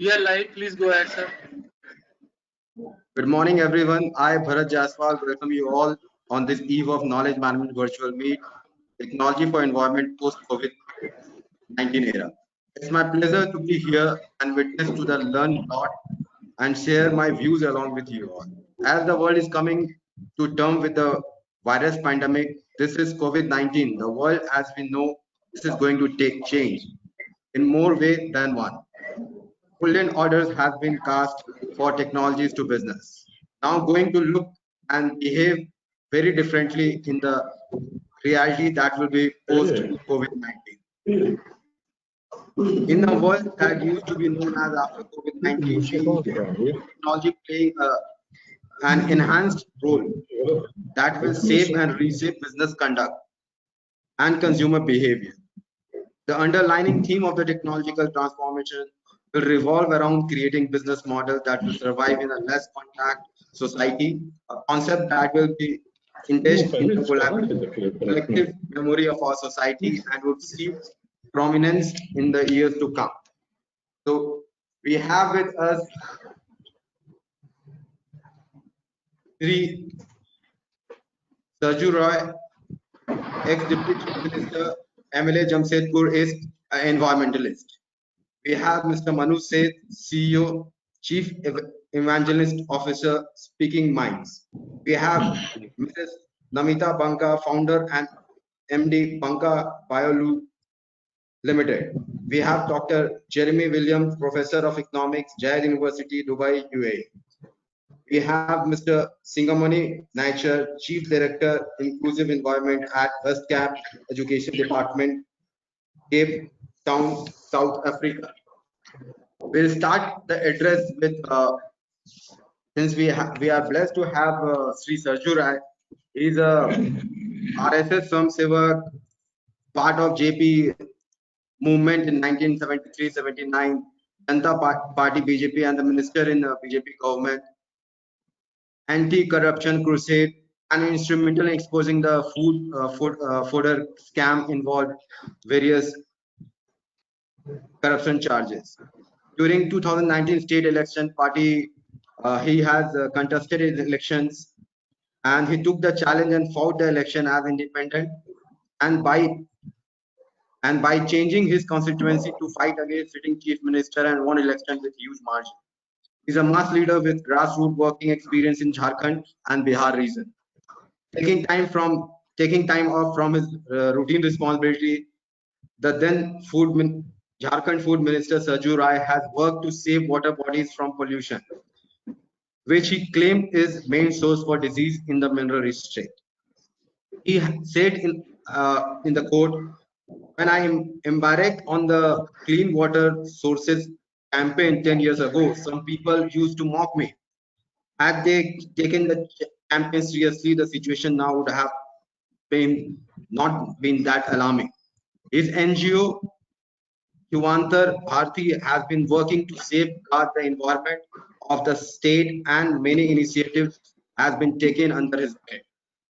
We are live. Please go ahead, sir. Good morning, everyone. I, Bharat Jaswal, welcome you all on this eve of Knowledge Management Virtual Meet, Technology for Environment Post-COVID-19 era. It's my pleasure to be here and witness to the learn lot and share my views along with you all. As the world is coming to term with the virus pandemic, this is COVID-19. The world as we know, this is going to take change in more ways than one. Golden orders have been cast for technologies to business. Now going to look and behave very differently in the reality that will be post COVID-19. In a world that used to be known as after COVID-19, technology playing an enhanced role that will shape and reshape business conduct and consumer behavior. The underlying theme of the technological transformation will revolve around creating business models that will survive in a less contact society, a concept that will be indexed in the collective memory of our society and would see prominence in the years to come. So we have with us Sri Sarju Roy, ex-Deputy Chief Minister, MLA Jamshedpur is an environmentalist. We have Mr. Manu Seth, CEO, Chief Evangelist Officer, Speaking Minds. We have Mrs. Namita Panka, founder and MD Panka Biolu Limited. We have Dr. Jeremy Williams, Professor of Economics, Jai University, Dubai, UAE. We have Mr. Singamani Nature, Chief Director, Inclusive Environment at ASSOCHAM Education Department, Cape Town, South Africa. We'll start the address with, since we are blessed to have Sri Sarju Rai. He's a RSS Samsevak, part of JP movement in 1973-79, Janata Party BJP and the minister in the BJP government, anti-corruption crusade, and instrumental in exposing the fodder scam involved various corruption charges. During 2019 state election, party he has contested his elections, and he took the challenge and fought the election as independent, and by changing his constituency to fight against sitting chief minister and won election with huge margin. He's a mass leader with grassroots working experience in Jharkhand and Bihar region. Taking time off from his routine responsibility, the then Jharkhand Food Minister Sarju Rai has worked to save water bodies from pollution, which he claimed is main source for disease in the mineral-rich state. He said in the court, "When I embarked on the clean water sources campaign 10 years ago, some people used to mock me. Had they taken the campaign seriously, the situation now would have not been that alarming." His NGO Yuvantar Bharti has been working to safeguard the environment of the state, and many initiatives have been taken under his belt.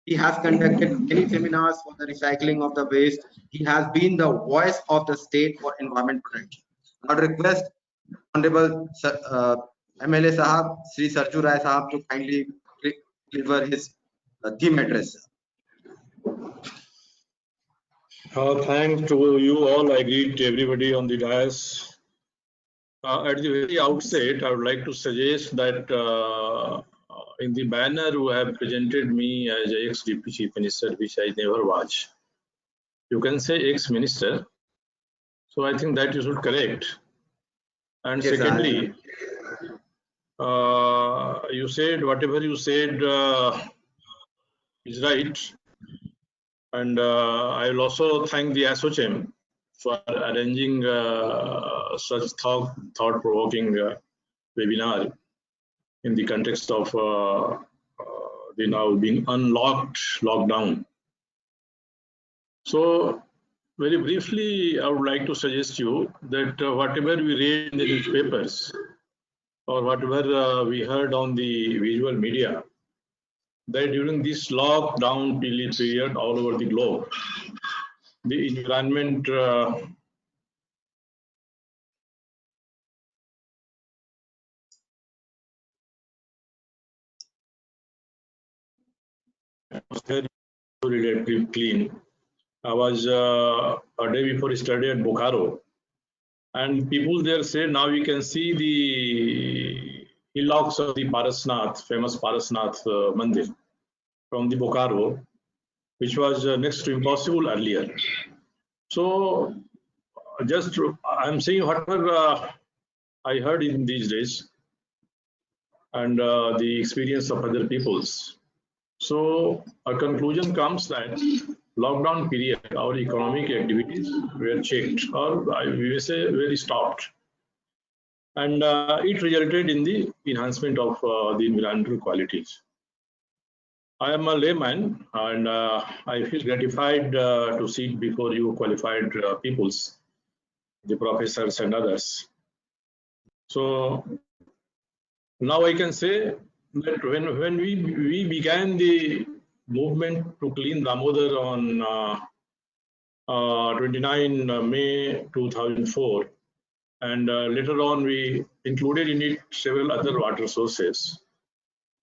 He has conducted many seminars for the recycling of the waste. He has been the voice of the state for environment protection. I would request Honorable MLA Sahab, Sri Sarju Rai Sahab, to kindly deliver his theme address. Thanks to you all. I greet everybody on the dais. At the very outset, I would like to suggest that in the banner you have presented me as ex-Deputy Chief Minister, which I never was. You can say ex-minister. So I think that you should correct. And yes, secondly, you said whatever you said is right. And I will also thank the ASSOCHAM for arranging such thought-provoking webinar in the context of the now being lockdown. So very briefly, I would like to suggest you that whatever we read in the newspapers or whatever we heard on the visual media, that during this lockdown period all over the globe, the environment relatively clean. I was a day before study at Bokaro, and people there say now we can see the hillocks of the Parasnath, famous Parasnath Mandir from the Bokaro, which was next to impossible earlier. So just I'm saying whatever I heard in these days and the experience of other peoples. So a conclusion comes that lockdown period, our economic activities were checked, or we may say were stopped, and it resulted in the enhancement of the environmental qualities. I am a layman, and I feel gratified to sit before you qualified peoples, the professors and others. So now I can say that when we began the movement to clean Damodar on 29 May 2004, and later on we included in it several other water sources,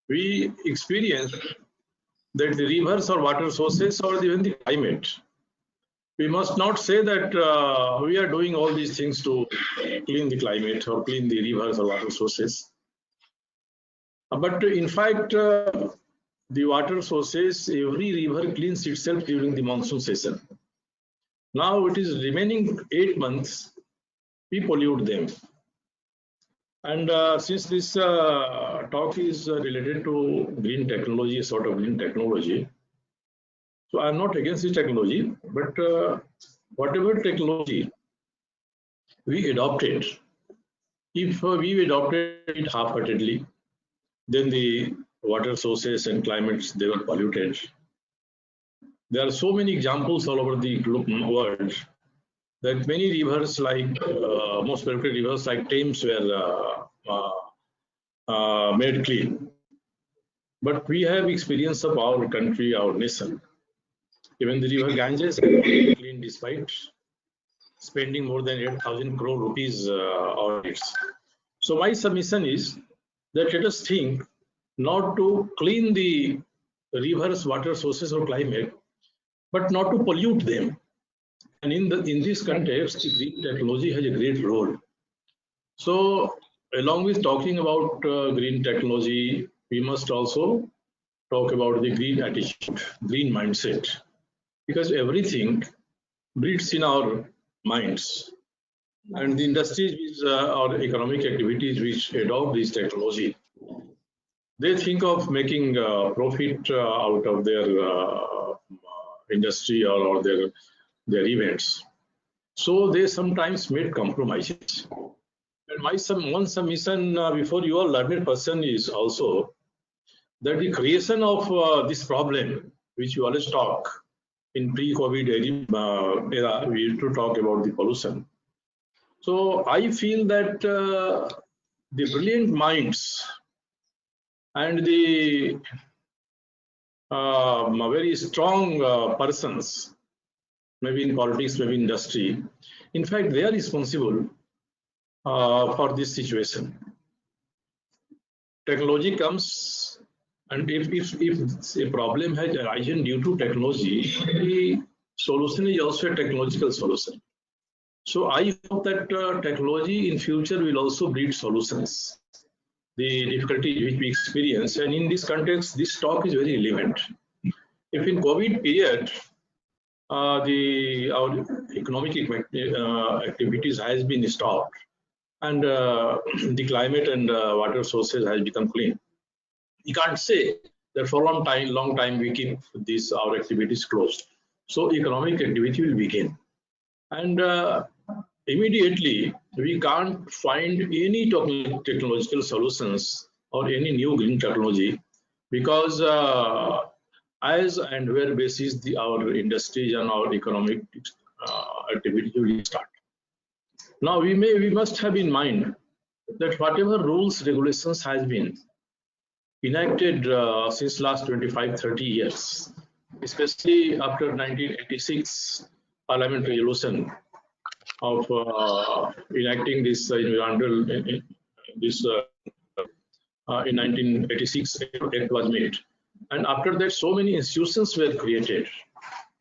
we experienced that the rivers or water sources or even the climate, we must not say that we are doing all these things to clean the climate or clean the rivers or water sources. But in fact, the water sources, every river cleans itself during the monsoon season. Now it is remaining 8 months, we pollute them. And since this talk is related to green technology, sort of green technology, so I'm not against this technology, but whatever technology we adopted, if we adopted it half-heartedly, then the water sources and climates, they were polluted. There are so many examples all over the world that many rivers, like most polluted rivers like Thames, were made clean. But we have experience of our country, our nation. Even the river Ganges has been clean despite spending more than 8,000 crore rupees on it. So my submission is that let us think not to clean the rivers, water sources or climate, but not to pollute them. And in this context, green technology has a great role. So along with talking about green technology, we must also talk about the green attitude, green mindset, because everything breeds in our minds. And the industries or economic activities which adopt this technology, they think of making profit out of their industry or their events. So they sometimes made compromises. And my one submission before you all learned person is also that the creation of this problem, which we always talk in pre-COVID era, we used to talk about the pollution. So I feel that the brilliant minds and the very strong persons, maybe in politics, maybe in industry, in fact, they are responsible for this situation. Technology comes, and if a problem has arisen due to technology, the solution is also a technological solution. So I hope that technology in future will also breed solutions. The difficulty which we experience, and in this context, this talk is very relevant. If in COVID period, our economic activities has been stopped, and the climate and water sources has become clean, we can't say that for a long time we keep our activities closed. So economic activity will begin, and immediately we can't find any technological solutions or any new green technology, because as and where basis our industries and our economic activity will start. Now we must have in mind that whatever rules, regulations has been enacted since last 25-30 years, especially after 1986 Parliament resolution of enacting this environmental, in 1986 Act was made. And after that, so many institutions were created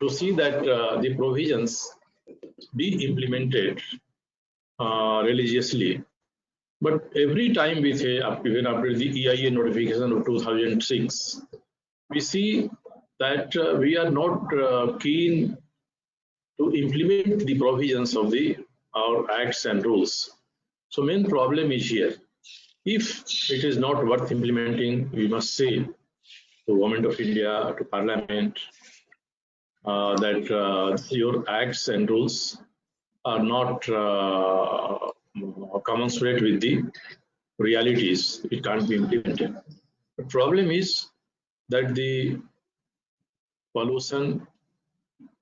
to see that the provisions be implemented religiously. But every time we say, even after the EIA notification of 2006, we see that we are not keen to implement the provisions of our acts and rules. So main problem is here. If it is not worth implementing, we must say to Government of India, to Parliament, that your acts and rules are not commensurate with the realities. It can't be implemented. The problem is that the pollution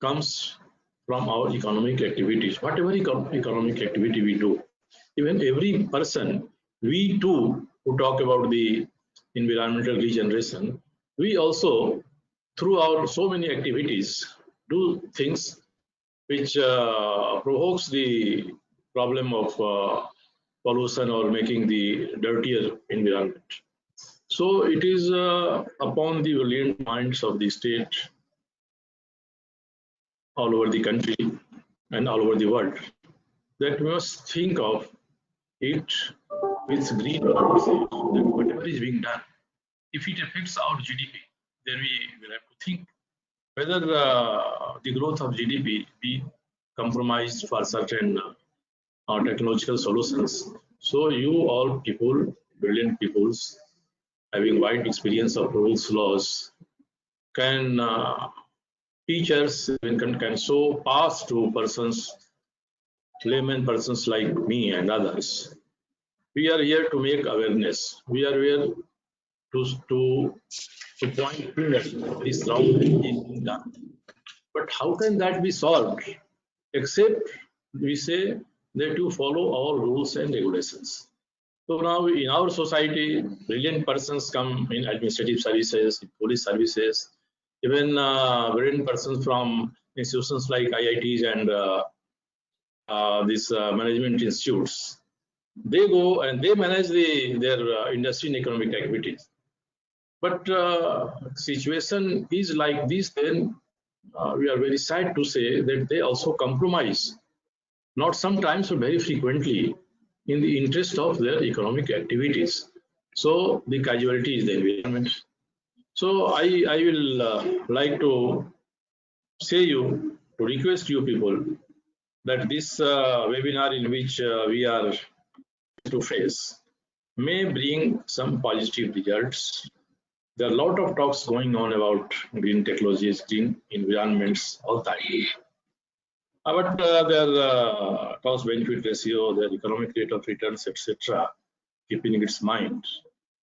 comes from our economic activities. Whatever economic activity we do, even every person, we too, who talk about the environmental regeneration, we also, through our so many activities, do things which provokes the problem of pollution or making the dirtier environment. So it is upon the brilliant minds of the state all over the country and all over the world that we must think of it with green purposes, that whatever is being done, if it affects our GDP, then we will have to think whether the growth of GDP be compromised for certain technological solutions. So you all people, brilliant peoples, having wide experience of rules, laws, can teachers can show pass to persons, layman persons like me and others. We are here to make awareness. We are here to point fingers this wrong is being done. But how can that be solved? Except we say that you follow all rules and regulations. So now in our society, brilliant persons come in administrative services, in police services, even brilliant persons from institutions like IITs and these management institutes. They go and they manage their industry and economic activities. But situation is like this, then we are very sad to say that they also compromise, not sometimes but very frequently, in the interest of their economic activities. So the casualty is the environment. So I will like to say you, to request you people that this webinar in which we are to face may bring some positive results. There are a lot of talks going on about green technologies, green environments, all that. But their cost benefit ratio, their economic rate of returns, etc., keeping its mind.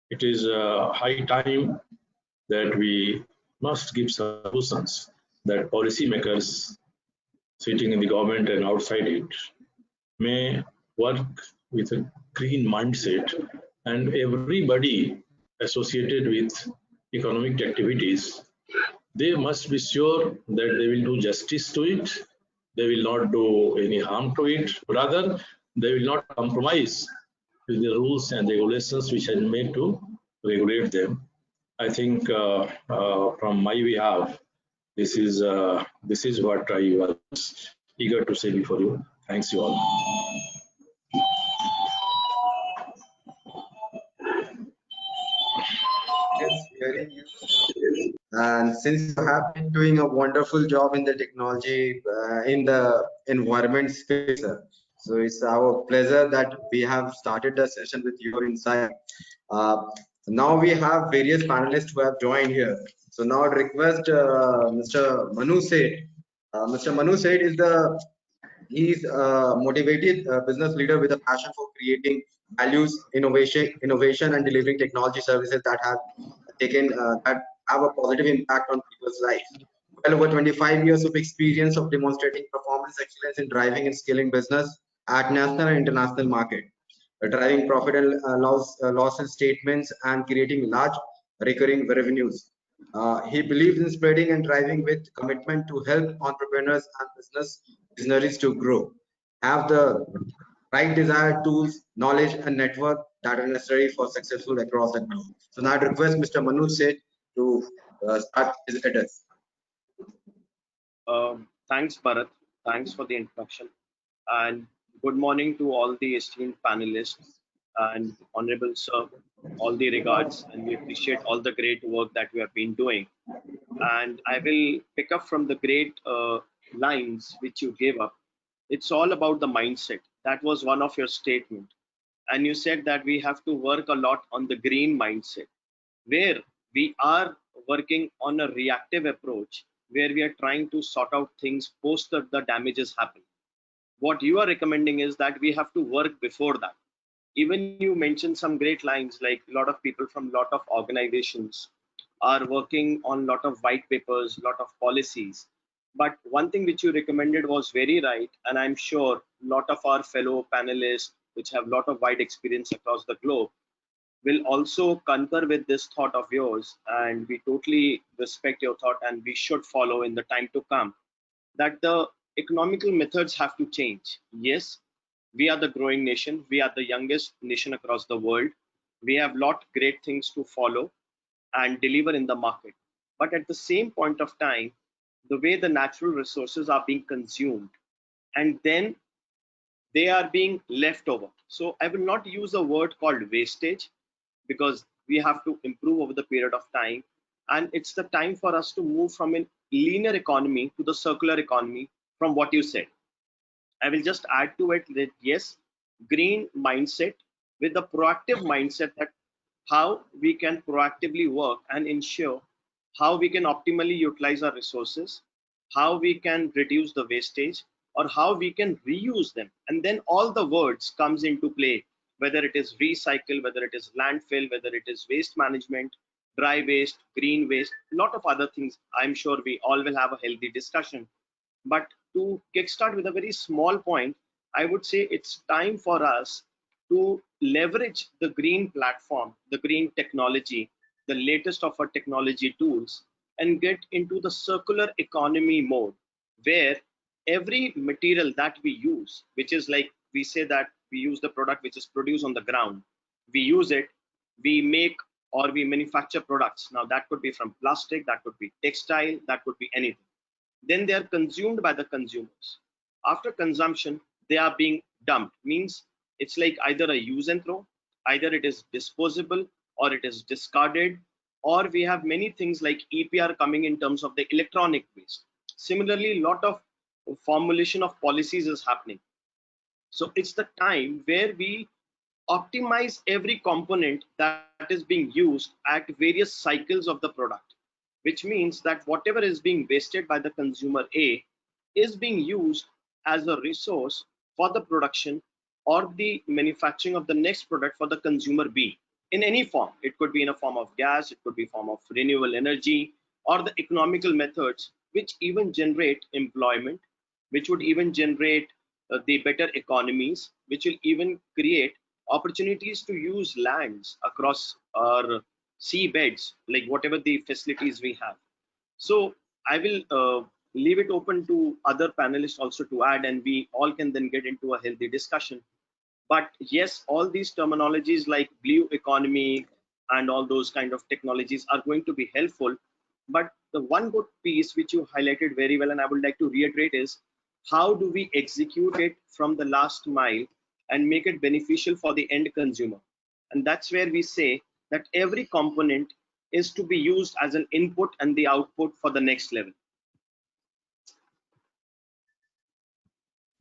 It is high time that we must give solutions that policymakers sitting in the government and outside it may work with a green mindset, and everybody associated with economic activities, they must be sure that they will do justice to it, they will not do any harm to it, rather they will not compromise with the rules and regulations which are made to regulate them. I think from my behalf, this is what I was eager to say before you. Thanks you all. Yes, hearing you. And since you have been doing a wonderful job in the technology, in the environment space, so it's our pleasure that we have started the session with your insight. Uh, Now we have various panelists who have joined here. So now I'd request Mr. Manu Seth. Mr. Manu Seth is he's a motivated business leader with a passion for creating values, innovation, and delivering technology services that that have a positive impact on people's lives. Well over 25 years of experience of demonstrating performance excellence in driving and scaling business at national and international market, driving profit and losses statements and creating large recurring revenues. He believes in spreading and driving with commitment to help entrepreneurs and business visionaries to grow, have the right desired tools, knowledge, and network that are necessary for successful across the globe. So now I request Mr. Manu Seth to start his address. Thanks, Bharat. Thanks for the introduction. And good morning to all the esteemed panelists and Honorable Sir, all the regards. And we appreciate all the great work that we have been doing. And I will pick up from the great lines which you gave up. It's all about the mindset. That was one of your statement. And you said that we have to work a lot on the green mindset, where we are working on a reactive approach, where we are trying to sort out things post the damages happen. What you are recommending is that we have to work before that. Even you mentioned some great lines, like a lot of people from a lot of organizations are working on a lot of white papers, a lot of policies. But one thing which you recommended was very right, and I'm sure a lot of our fellow panelists which have a lot of wide experience across the globe will also concur with this thought of yours, and we totally respect your thought and we should follow in the time to come, that the economical methods have to change. Yes, we are the growing nation, we are the youngest nation across the world, we have lot great things to follow and deliver in the market, but at the same point of time, the way the natural resources are being consumed and then they are being left over. So I will not use a word called wastage, because we have to improve over the period of time. And it's the time for us to move from a linear economy to the circular economy from what you said. I will just add to it that yes, green mindset with the proactive mindset, that how we can proactively work and ensure how we can optimally utilize our resources, how we can reduce the wastage, or how we can reuse them. And then all the words comes into play, whether it is recycle, whether it is landfill, whether it is waste management, dry waste, green waste, a lot of other things. I'm sure we all will have a healthy discussion. But to kickstart with a very small point, I would say it's time for us to leverage the green platform, the green technology, the latest of our technology tools, and get into the circular economy mode, where every material that we use, which is like we say that we use the product which is produced on the ground, we use it, we make or we manufacture products. Now that could be from plastic, that could be textile, that could be anything. Then they are consumed by the consumers. After consumption, they are being dumped. Means it's like either a use and throw, either it is disposable or it is discarded, or we have many things like EPR coming in terms of the electronic waste. Similarly, a lot of formulation of policies is happening. So it's the time where we optimize every component that is being used at various cycles of the product, which means that whatever is being wasted by the consumer A is being used as a resource for the production or the manufacturing of the next product for the consumer B in any form. It could be in a form of gas, it could be form of renewable energy, or the economical methods which even generate employment, which would even generate the better economies, which will even create opportunities to use lands across our sea beds, like whatever the facilities we have. So I will leave it open to other panelists also to add, and we all can then get into a healthy discussion. But yes, all these terminologies like blue economy and all those kind of technologies are going to be helpful. But the one good piece which you highlighted very well, and I would like to reiterate, is how do we execute it from the last mile and make it beneficial for the end consumer? And that's where we say that every component is to be used as an input and the output for the next level.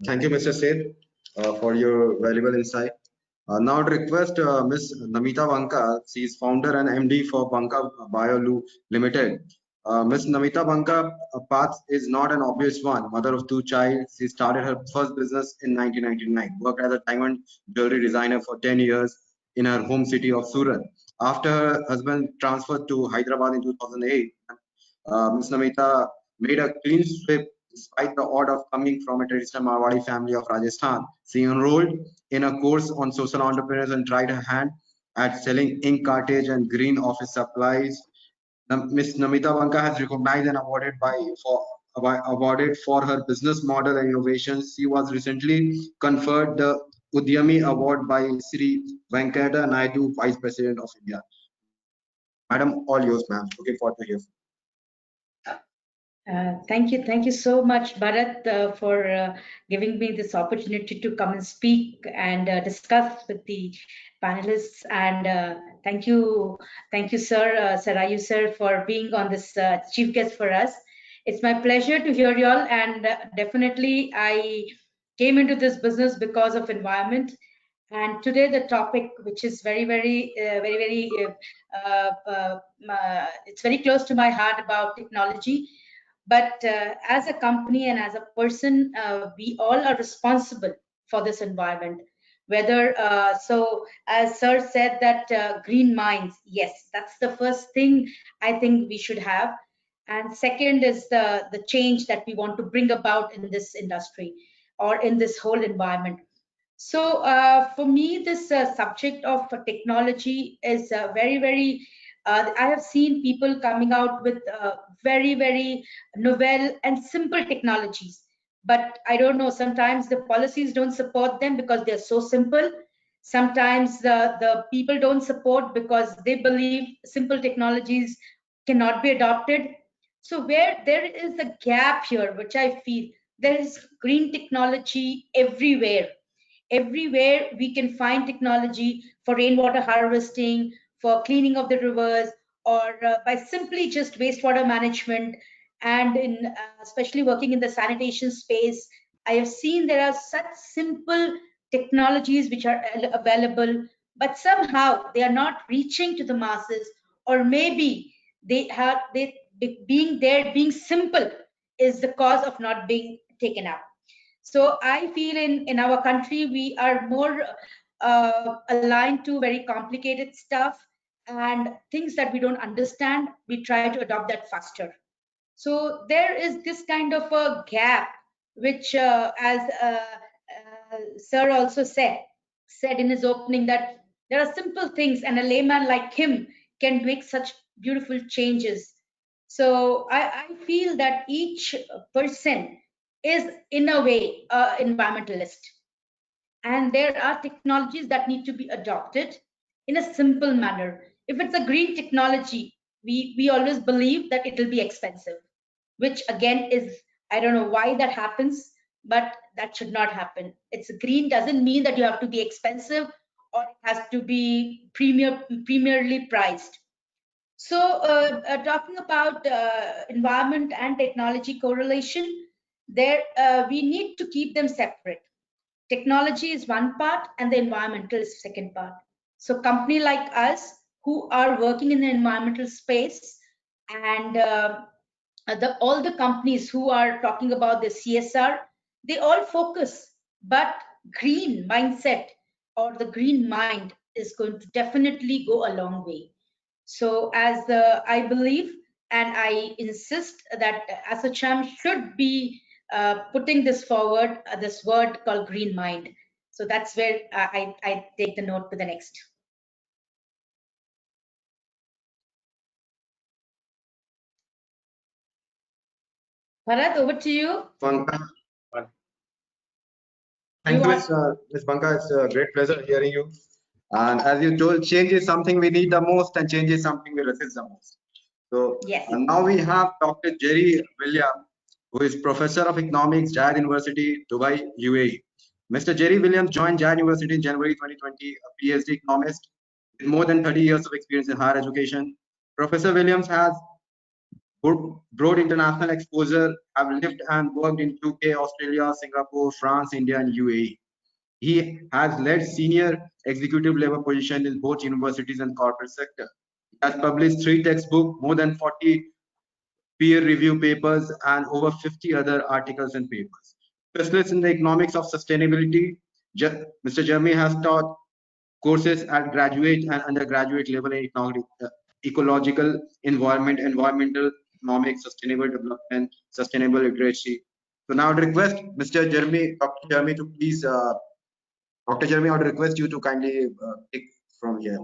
Thank you, Mr. Seth, for your valuable insight. Now I'd request Ms. Namita Panka. She is founder and MD for Panka Biolu Limited. Ms. Namita Panka path is not an obvious one. Mother of two child, she started her first business in 1999. Worked as a diamond jewelry designer for 10 years in her home city of Surat. After her husband transferred to Hyderabad in 2008, Ms. Namita made a clean sweep despite the odd of coming from a traditional Marwadi family of Rajasthan. She enrolled in a course on social entrepreneurs and tried her hand at selling ink cartridge and green office supplies. Ms. Namita Panka has recognized and awarded for her business model and innovations. She was recently conferred the Udyami Award by Sri Venkata Naidu, Vice President of India. Madam, all yours, ma'am. Looking forward to hear. Thank you so much, Bharat, for giving me this opportunity to come and speak and discuss with the panelists. And thank you, sir, Sarayu sir, for being on this chief guest for us. It's my pleasure to hear you all, and definitely I came into this business because of environment. And today the topic, which is it's very close to my heart about technology. But as a company and as a person, we all are responsible for this environment. Whether so, as Sir said, that green minds, yes, that's the first thing I think we should have. And second is the change that we want to bring about in this industry or in this whole environment. So for me, this subject of technology is I have seen people coming out with very novel and simple technologies. But I don't know, sometimes the policies don't support them because they're so simple. Sometimes the people don't support because they believe simple technologies cannot be adopted. So where there is a gap here, which I feel, there is green technology everywhere. Everywhere we can find technology for rainwater harvesting, for cleaning of the rivers, or by simply just wastewater management. And in especially working in the sanitation space, I have seen there are such simple technologies which are available, but somehow they are not reaching to the masses, or maybe being simple is the cause of not being taken up. So I feel in our country, we are more aligned to very complicated stuff, and things that we don't understand, we try to adopt that faster. So there is this kind of a gap, which as Sir also said in his opening, that there are simple things and a layman like him can make such beautiful changes. So I feel that each person is in a way environmentalist, and there are technologies that need to be adopted in a simple manner. If it's a green technology, we always believe that it will be expensive, which again is, I don't know why that happens, but that should not happen. It's green doesn't mean that you have to be expensive or it has to be premierly priced. So talking about environment and technology correlation, there we need to keep them separate. Technology is one part and the environmental is second part. So company like us who are working in the environmental space, and all the companies who are talking about the CSR, they all focus, but green mindset or the green mind is going to definitely go a long way. So as I believe and I insist that ASSOCHAM should be putting this forward, this word called green mind. So that's where I take the note to the next. Bharat, over to you. Panka. Thank you, Ms. Panka. It's a great pleasure hearing you. And as you told, change is something we need the most, and change is something we resist the most. So yes. Now we have Dr. Jerry Williams, who is Professor of Economics, Jayed University, Dubai, UAE. Mr. Jerry Williams joined Jayed University in January 2020, a PhD economist with more than 30 years of experience in higher education. Professor Williams has broad international exposure, have lived and worked in UK, Australia, Singapore, France, India, and UAE. He has led senior executive level positions in both universities and corporate sector. He has published 3 textbooks, more than 40 peer review papers, and over 50 other articles and papers. Specialist in the economics of sustainability, Mr. Jeremy has taught courses at graduate and undergraduate level in ecological environment, environmental economics, sustainable development, sustainable literacy. So now I would request Mr. Jeremy, Dr. Jeremy, to please, Dr. Jeremy, I would request you to kindly take from here.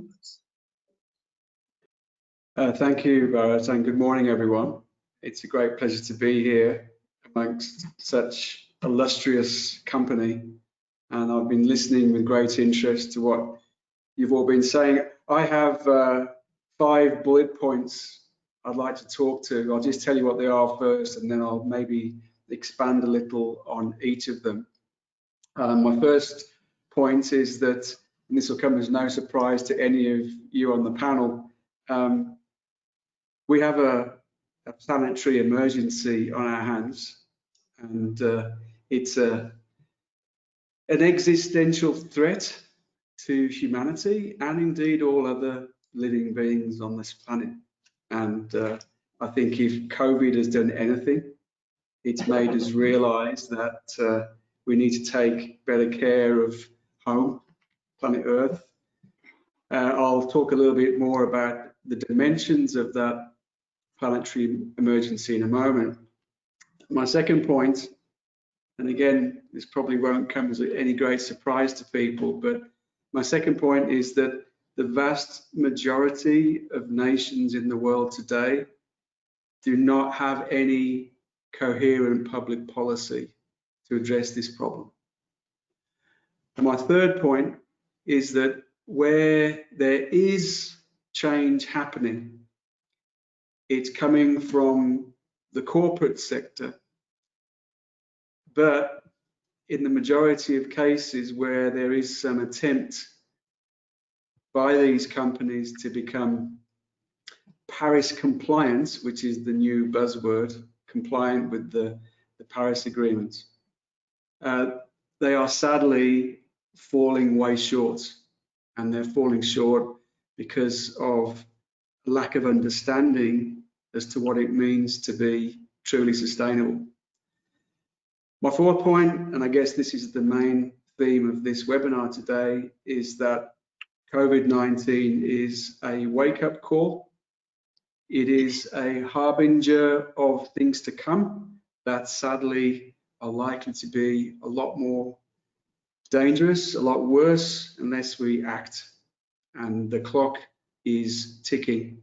Thank you, Bharat, and good morning, everyone. It's a great pleasure to be here amongst such illustrious company, and I've been listening with great interest to what you've all been saying. I have 5 bullet points I'd like to talk to. I'll just tell you what they are first, and then I'll maybe expand a little on each of them. My first point is that, and this will come as no surprise to any of you on the panel, we have a planetary emergency on our hands, and it's an existential threat to humanity and indeed all other living beings on this planet. And I think if COVID has done anything, it's made us realize that we need to take better care of home, planet Earth. I'll talk a little bit more about the dimensions of that planetary emergency in a moment. My second point, and again, this probably won't come as any great surprise to people, but my second point is that the vast majority of nations in the world today do not have any coherent public policy to address this problem. And my third point is that where there is change happening, it's coming from the corporate sector, but in the majority of cases where there is some attempt by these companies to become Paris compliant, which is the new buzzword, compliant with the Paris Agreement, they are sadly falling way short, and they're falling short because of lack of understanding as to what it means to be truly sustainable. My fourth point, and I guess this is the main theme of this webinar today, is that COVID-19 is a wake-up call. It is a harbinger of things to come that sadly are likely to be a lot more dangerous, a lot worse, unless we act. And the clock is ticking.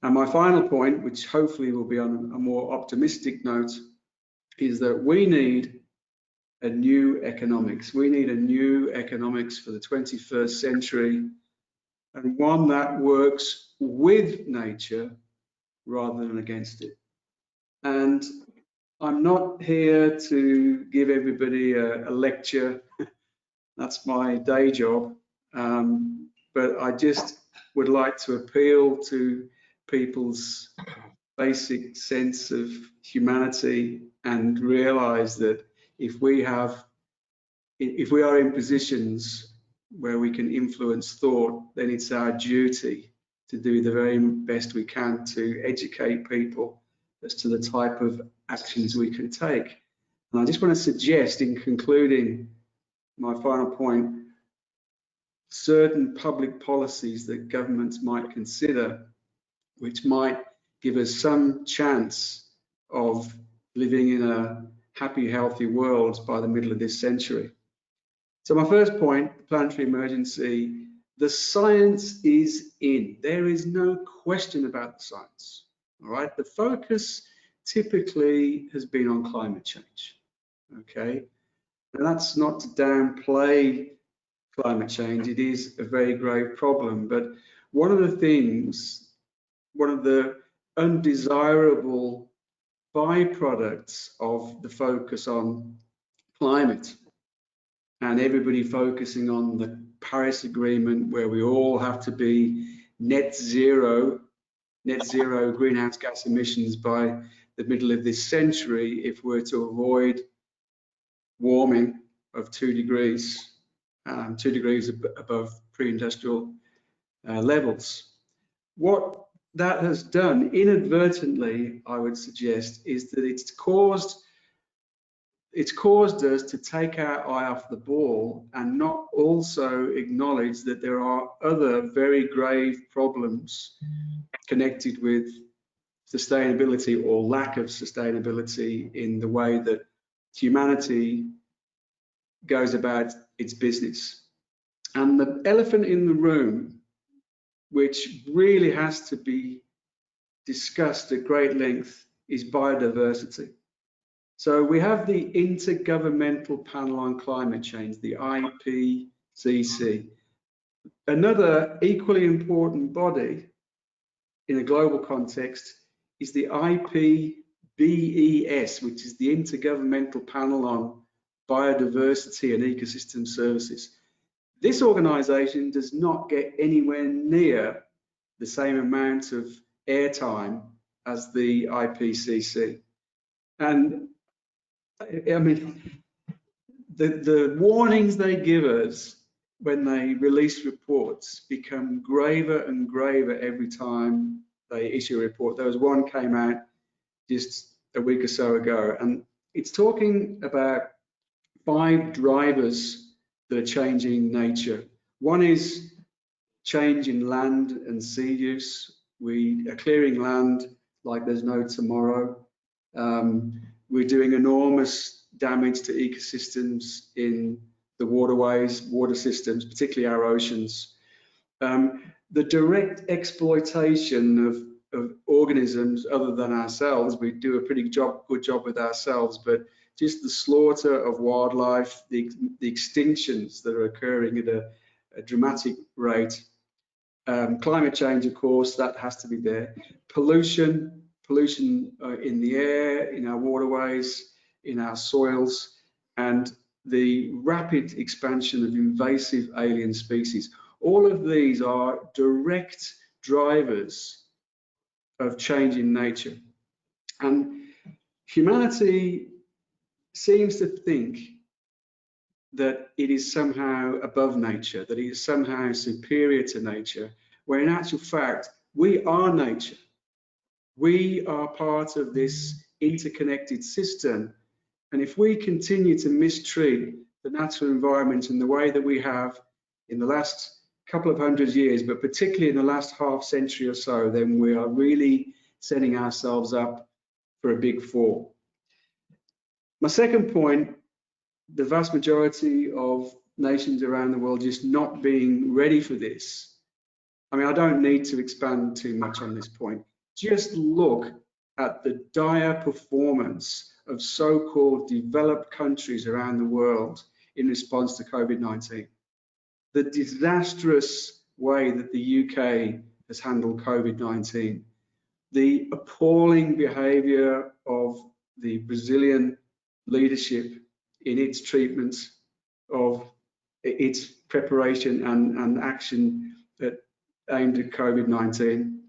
And my final point, which hopefully will be on a more optimistic note, is that we need a new economics. We need a new economics for the 21st century, and one that works with nature rather than against it. And I'm not here to give everybody a lecture. That's my day job. But I just would like to appeal to people's basic sense of humanity and realize that if we are in positions where we can influence thought, then it's our duty to do the very best we can to educate people as to the type of actions we can take. And I just want to suggest, in concluding my final point, certain public policies that governments might consider, which might give us some chance of living in a happy, healthy world by the middle of this century. So my first point, planetary emergency, the science is in. There is no question about the science, all right? The focus typically has been on climate change, okay? And that's not to downplay climate change. It is a very grave problem, but one of the undesirable byproducts of the focus on climate and everybody focusing on the Paris Agreement, where we all have to be net zero greenhouse gas emissions by the middle of this century if we're to avoid warming of 2 degrees, 2 degrees above pre-industrial levels. What that has done inadvertently, I would suggest, is that it's caused us to take our eye off the ball and not also acknowledge that there are other very grave problems connected with sustainability or lack of sustainability in the way that humanity goes about its business. And the elephant in the room, which really has to be discussed at great length, is biodiversity. So we have the Intergovernmental Panel on Climate Change, the IPCC. Another equally important body in a global context is the IPBES, which is the Intergovernmental Panel on Biodiversity and Ecosystem Services. This organization does not get anywhere near the same amount of airtime as the IPCC. And I mean, the warnings they give us when they release reports become graver and graver every time they issue a report. There was one came out just a week or so ago, and it's talking about 5 drivers that are changing nature. One is change in land and sea use. We are clearing land like there's no tomorrow. We're doing enormous damage to ecosystems in the waterways, water systems, particularly our oceans. The direct exploitation of organisms other than ourselves, we do a pretty good job with ourselves, but just the slaughter of wildlife, the extinctions that are occurring at a dramatic rate. Climate change, of course, that has to be there. Pollution in the air, in our waterways, in our soils, and the rapid expansion of invasive alien species. All of these are direct drivers of change in nature. And humanity seems to think that it is somehow above nature, that it is somehow superior to nature, where in actual fact, we are nature. We are part of this interconnected system. And if we continue to mistreat the natural environment in the way that we have in the last couple of hundred years, but particularly in the last half century or so, then we are really setting ourselves up for a big fall. My second point, the vast majority of nations around the world just not being ready for this. I mean, I don't need to expand too much on this point. Just look at the dire performance of so-called developed countries around the world in response to COVID-19. The disastrous way that the UK has handled COVID-19, the appalling behaviour of the Brazilian leadership in its treatment of its preparation and action that aimed at COVID-19.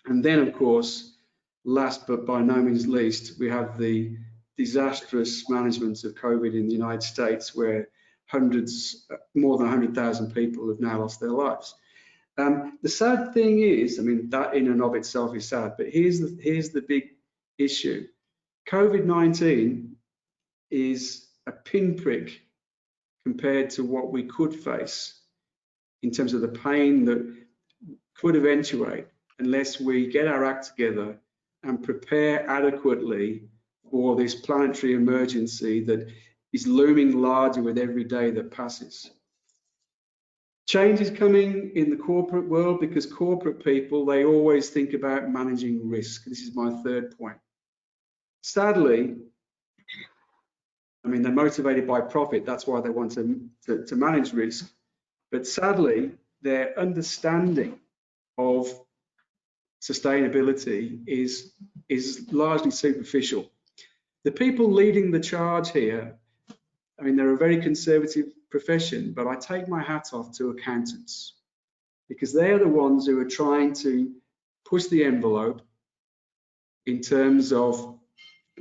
And then, of course, last but by no means least, we have the disastrous management of COVID in the United States, where more than 100,000 people have now lost their lives. The sad thing is, I mean, that in and of itself is sad, but here's the big issue. COVID-19 is a pinprick compared to what we could face in terms of the pain that could eventuate unless we get our act together and prepare adequately for this planetary emergency that is looming larger with every day that passes. Change is coming in the corporate world because corporate people, they always think about managing risk. This is my third point. Sadly, I mean, they're motivated by profit. That's why they want to manage risk. But sadly, their understanding of sustainability is largely superficial. The people leading the charge here, I mean, they're a very conservative profession, but I take my hat off to accountants because they are the ones who are trying to push the envelope in terms of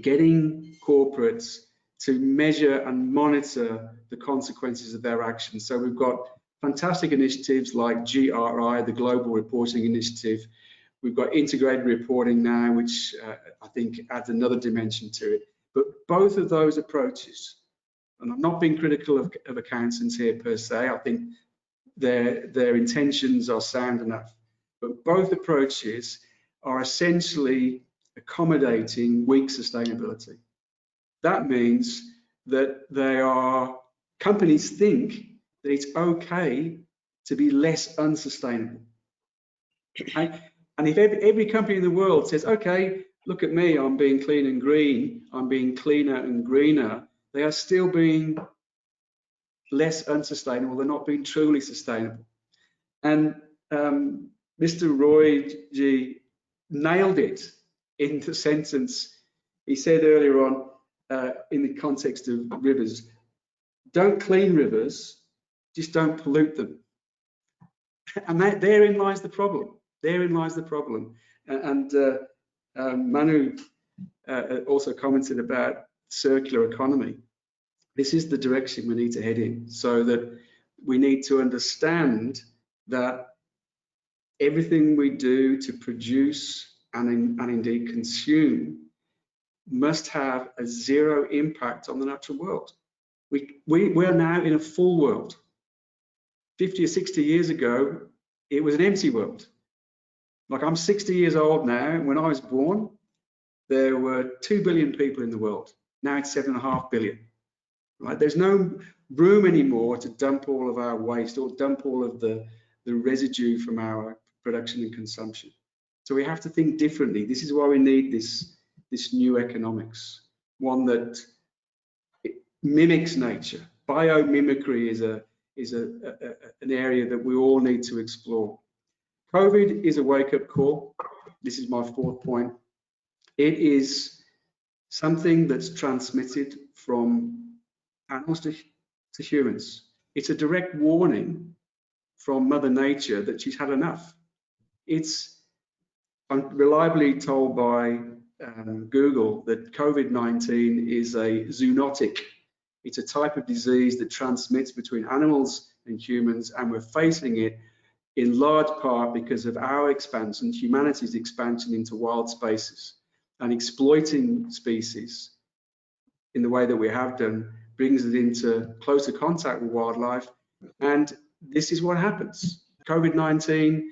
getting corporates to measure and monitor the consequences of their actions. So we've got fantastic initiatives like GRI, the Global Reporting Initiative. We've got integrated reporting now, which I think adds another dimension to it. But both of those approaches, and I'm not being critical of accountants here per se, I think their intentions are sound enough, but both approaches are essentially accommodating weak sustainability. That means that companies think that it's okay to be less unsustainable. Okay? And if every company in the world says, okay, look at me, I'm being clean and green, I'm being cleaner and greener, they are still being less unsustainable, they're not being truly sustainable. And Mr. Roy G nailed it in the sentence. He said earlier on, in the context of rivers, don't clean rivers, just don't pollute them. And therein lies the problem. Therein lies the problem. And Manu also commented about circular economy. This is the direction we need to head in, so that we need to understand that everything we do to produce and indeed consume must have a zero impact on the natural world. We are now in a full world. 50 or 60 years ago, it was an empty world. Like, I'm 60 years old now, and when I was born, there were 2 billion people in the world. Now it's 7.5 billion. Right? There's no room anymore to dump all of our waste or dump all of the residue from our production and consumption. So we have to think differently. This is why we need this new economics, one that mimics nature. Biomimicry is an area that we all need to explore. COVID is a wake-up call. This is my fourth point. It is something that's transmitted from animals to humans. It's a direct warning from Mother Nature that she's had enough. I'm reliably told by Google that COVID-19 is a zoonotic. It's a type of disease that transmits between animals and humans, and we're facing it in large part because of our expansion, humanity's expansion into wild spaces, and exploiting species in the way that we have done brings it into closer contact with wildlife. And this is what happens. COVID-19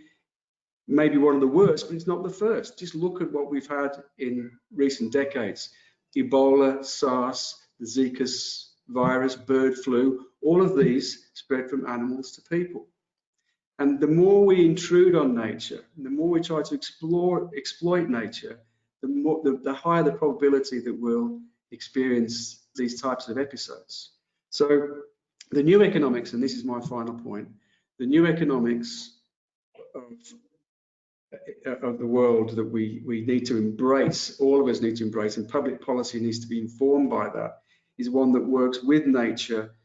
may be one of the worst, but it's not the first. Just look at what we've had in recent decades. Ebola, SARS, the Zika virus, bird flu, all of these spread from animals to people. And the more we intrude on nature, and the more we try to exploit nature, the higher the probability that we'll experience these types of episodes. So the new economics, and this is my final point, the new economics of the world that we need to embrace, all of us need to embrace, and public policy needs to be informed by that, is one that works with nature.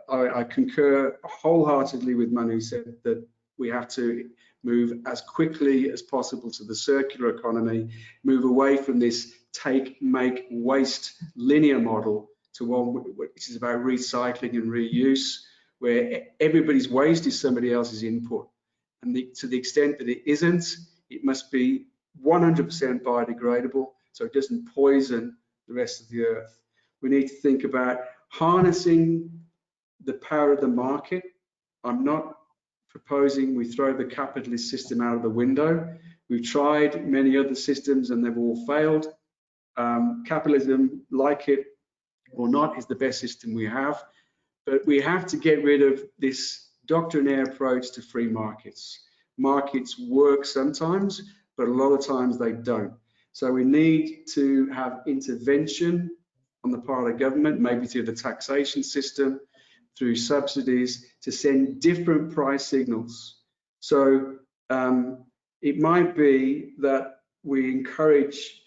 I concur wholeheartedly with Manu, who said that we have to move as quickly as possible to the circular economy, move away from this take, make, waste linear model to one which is about recycling and reuse, where everybody's waste is somebody else's input. And to the extent that it isn't, it must be 100% biodegradable, so it doesn't poison the rest of the earth. We need to think about harnessing the power of the market. I'm not proposing we throw the capitalist system out of the window. We've tried many other systems and they've all failed. Capitalism, like it or not, is the best system we have. But we have to get rid of this doctrinaire approach to free markets. Markets work sometimes, but a lot of times they don't. So we need to have intervention on the part of government, maybe through the taxation system, through subsidies, to send different price signals. So it might be that we encourage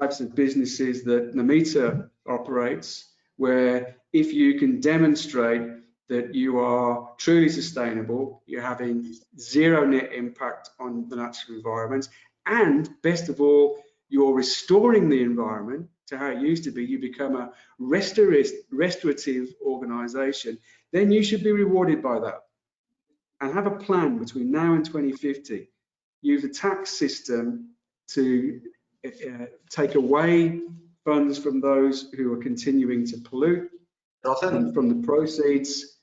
types of businesses that Namita operates, where if you can demonstrate that you are truly sustainable, you're having zero net impact on the natural environment, and best of all, you're restoring the environment to how it used to be, you become a restorative organization, then you should be rewarded by that. And have a plan between now and 2050. Use a tax system to take away funds from those who are continuing to pollute, and from the proceeds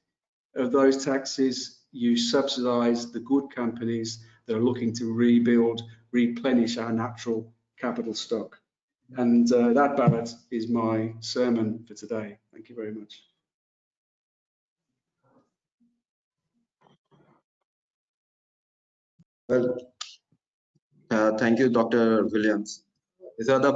of those taxes, you subsidize the good companies that are looking to rebuild, replenish our natural capital stock. And that, Bharat, is my sermon for today. Thank you very much. Well, thank you, Dr. Williams. These are the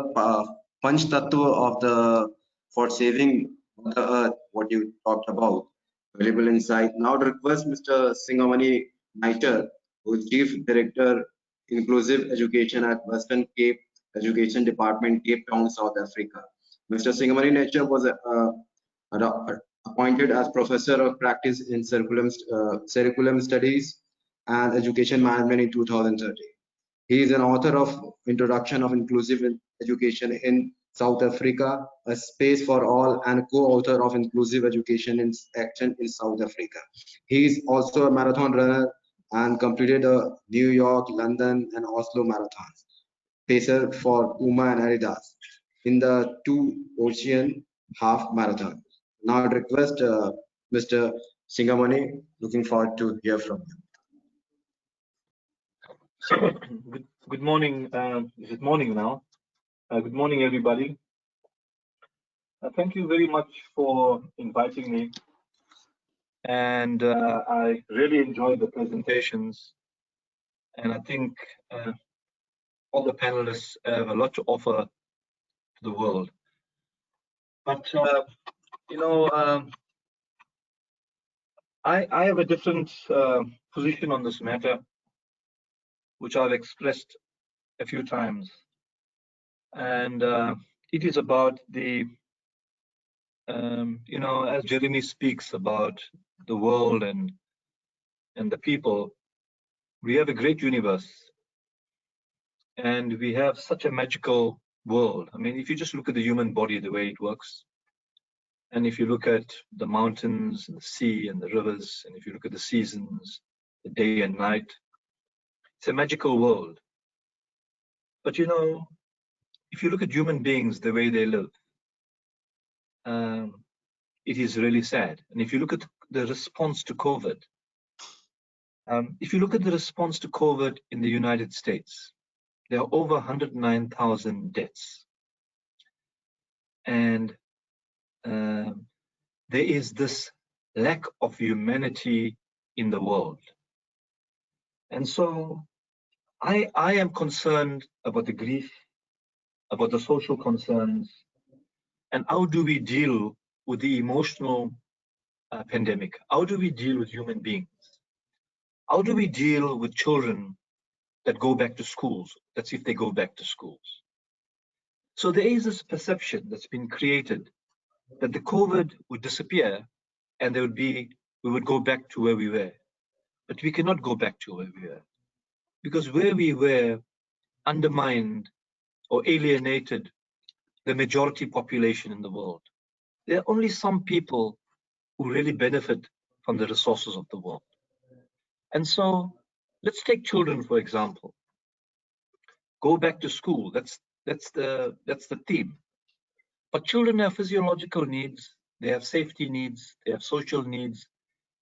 punch tattva of for saving the earth, what you talked about. Valuable insight. Now to request Mr. Singamani Naiter, who is Chief Director Inclusive Education at Western Cape Education Department, Cape Town, South Africa. Mr. Singamani Nature was appointed as Professor of Practice in Curriculum Studies and Education Management in 2013. He is an author of Introduction of Inclusive Education in South Africa, A Space for All, and co-author of Inclusive Education in Action in South Africa. He is also a marathon runner and completed a New York, London, and Oslo marathons. Pacer for Puma and Adidas in the 2 Ocean Half Marathon. Now I request Mr. Singamani, looking forward to hear from you. Good morning. Is it morning now? Good morning, everybody. Thank you very much for inviting me. And I really enjoyed the presentations. And I think all the panelists have a lot to offer to the world. But, you know, I have a different position on this matter, which I've expressed a few times. And it is about the, you know, as Jeremy speaks about the world and the people, we have a great universe. And we have such a magical world. I mean, if you just look at the human body, the way it works, and if you look at the mountains and the sea and the rivers, and if you look at the seasons, the day and night, it's a magical world. But you know, if you look at human beings, the way they live, it is really sad. And if you look at the response to COVID, if you look at the response to COVID in the United States, there are over 109,000 deaths. And there is this lack of humanity in the world. And so I am concerned about the grief, about the social concerns, and how do we deal with the emotional pandemic? How do we deal with human beings? How do we deal with children that go back to schools? That's if they go back to schools. So there is this perception that's been created that the COVID would disappear and we would go back to where we were. But we cannot go back to where we were, because where we were undermined or alienated the majority population in the world. There are only some people who really benefit from the resources of the world. And so let's take children, for example. Go back to school. That's the theme. But children have physiological needs, they have safety needs, they have social needs,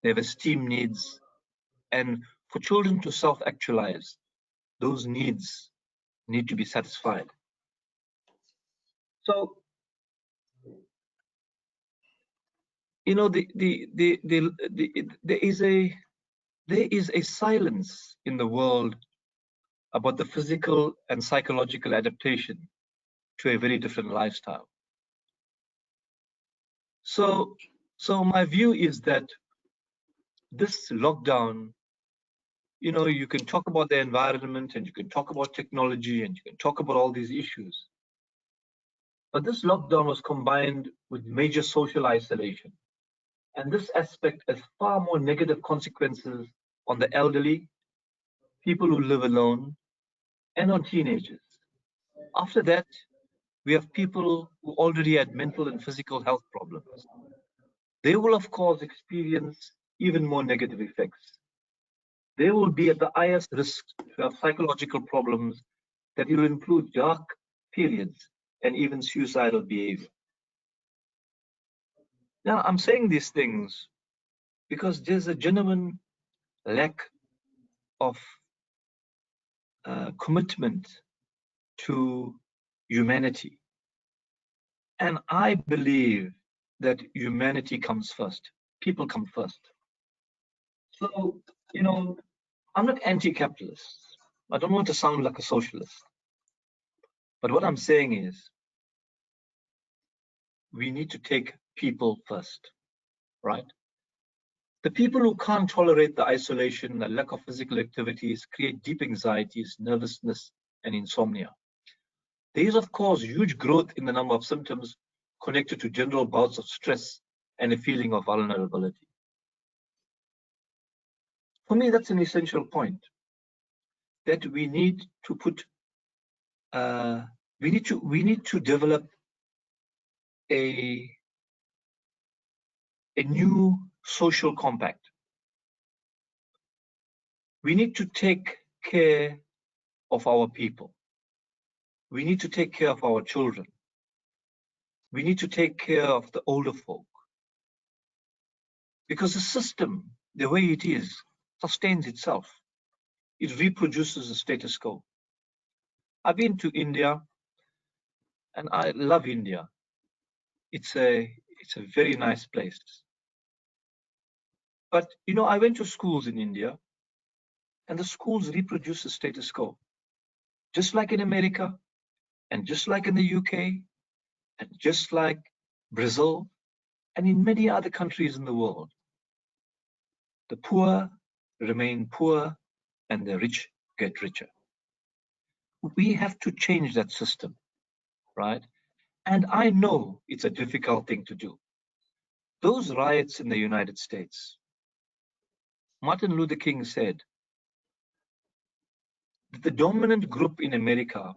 they have esteem needs. And for children to self-actualize, those needs need to be satisfied. So, you know, there is a silence in the world about the physical and psychological adaptation to a very different lifestyle. So my view is that this lockdown, you know, you can talk about the environment and you can talk about technology and you can talk about all these issues. But this lockdown was combined with major social isolation. And this aspect has far more negative consequences on the elderly, people who live alone, and on teenagers. After that, we have people who already had mental and physical health problems. They will, of course, experience even more negative effects. They will be at the highest risk to have psychological problems that will include dark periods and even suicidal behavior. Now, I'm saying these things because there's a genuine lack of commitment to humanity. And I believe that humanity comes first. People come first. So, you know, I'm not anti-capitalist. I don't want to sound like a socialist. But what I'm saying is, we need to take people first, right? The people who can't tolerate the isolation, the lack of physical activities, create deep anxieties, nervousness, and insomnia. There is, of course, huge growth in the number of symptoms connected to general bouts of stress and a feeling of vulnerability. For me, that's an essential point, that we need to put, we need to develop a new social compact. We need to take care of our people. We need to take care of our children. We need to take care of the older folk. Because the system, the way it is, sustains itself. It reproduces the status quo. I've been to India, and I love India. It's a very nice place. But, you know, I went to schools in India, and the schools reproduce the status quo. Just like in America, and just like in the UK, and just like Brazil, and in many other countries in the world. The poor remain poor, and the rich get richer. We have to change that system, right? And I know it's a difficult thing to do. Those riots in the United States, Martin Luther King said that the dominant group in America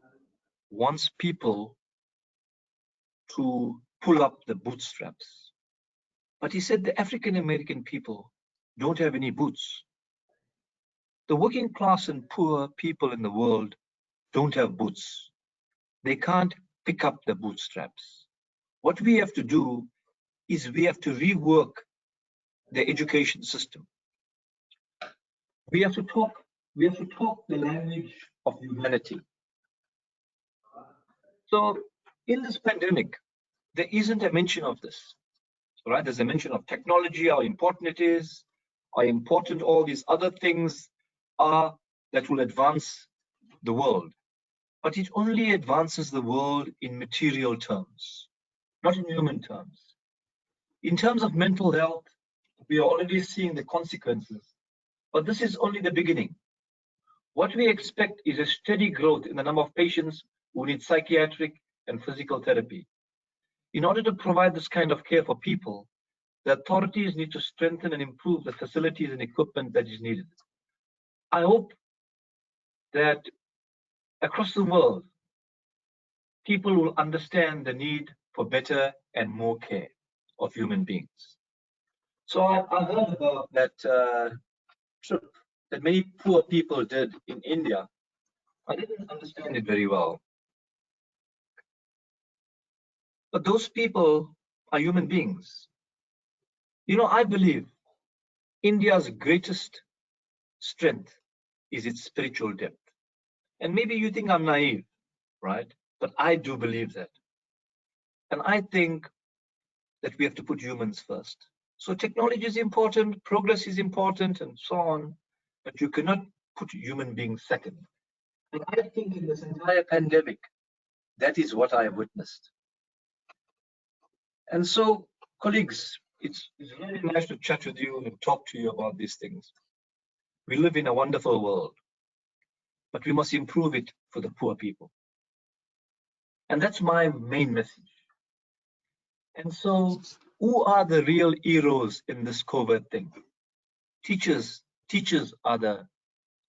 wants people to pull up the bootstraps. But he said the African American people don't have any boots. The working class and poor people in the world don't have boots. They can't pick up the bootstraps. What we have to do is we have to rework the education system. We have to talk the language of humanity. So in this pandemic, there isn't a mention of this, right? There's a mention of technology, how important it is, how important all these other things are that will advance the world. But it only advances the world in material terms, not in human terms. In terms of mental health, we are already seeing the consequences, but this is only the beginning. What we expect is a steady growth in the number of patients who need psychiatric and physical therapy. In order to provide this kind of care for people, the authorities need to strengthen and improve the facilities and equipment that is needed. I hope that across the world, people will understand the need for better and more care of human beings. So I heard about that trip that many poor people did in India. I didn't understand it very well. But those people are human beings. You know, I believe India's greatest strength is its spiritual depth. And maybe you think I'm naive, right? But I do believe that. And I think that we have to put humans first. So technology is important, progress is important, and so on, but you cannot put human beings second. And I think in this entire pandemic, that is what I have witnessed. And so, colleagues, it's really nice to chat with you and talk to you about these things. We live in a wonderful world, but we must improve it for the poor people. And that's my main message. And so, who are the real heroes in this COVID thing? Teachers are the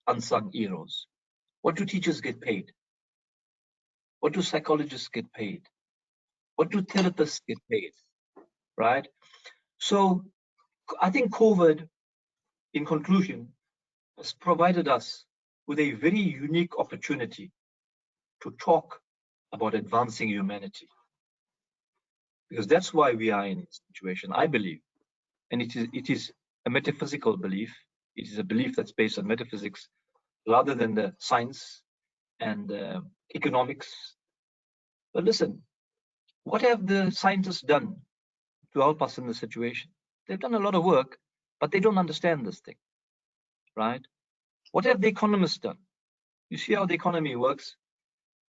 unsung heroes. What do teachers get paid? What do psychologists get paid? What do therapists get paid? Right? So I think COVID, in conclusion, has provided us with a very unique opportunity to talk about advancing humanity. Because that's why we are in this situation, I believe. And it is a metaphysical belief. It is a belief that's based on metaphysics rather than the science and economics. But listen, what have the scientists done to help us in this situation? They've done a lot of work, but they don't understand this thing, right? What have the economists done? You see how the economy works?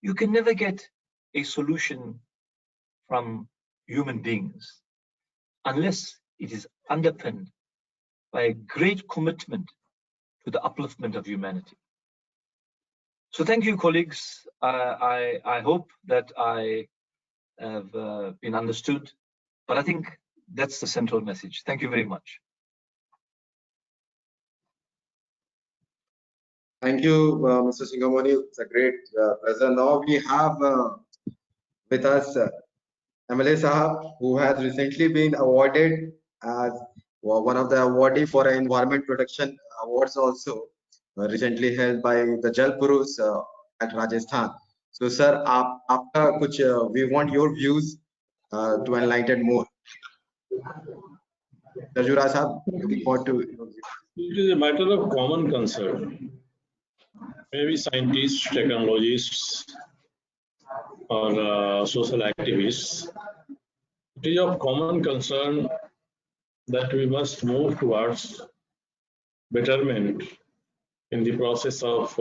You can never get a solution from human beings unless it is underpinned by a great commitment to the upliftment of humanity. So thank you, colleagues. I hope that I have been understood, but I think that's the central message. Thank you very much. Thank you, Mr. Singamoni. It's a great pleasure. Now we have with us MLA Sahab, who has recently been awarded as one of the awardee for Environment Protection Awards, also recently held by the Jal Purush at Rajasthan. So, sir, after kuch, we want your views to enlighten more. Rajura Sahab, looking forward to your views. It is a matter of common concern. Maybe scientists, technologists, or social activists. It is of common concern that we must move towards betterment in the process of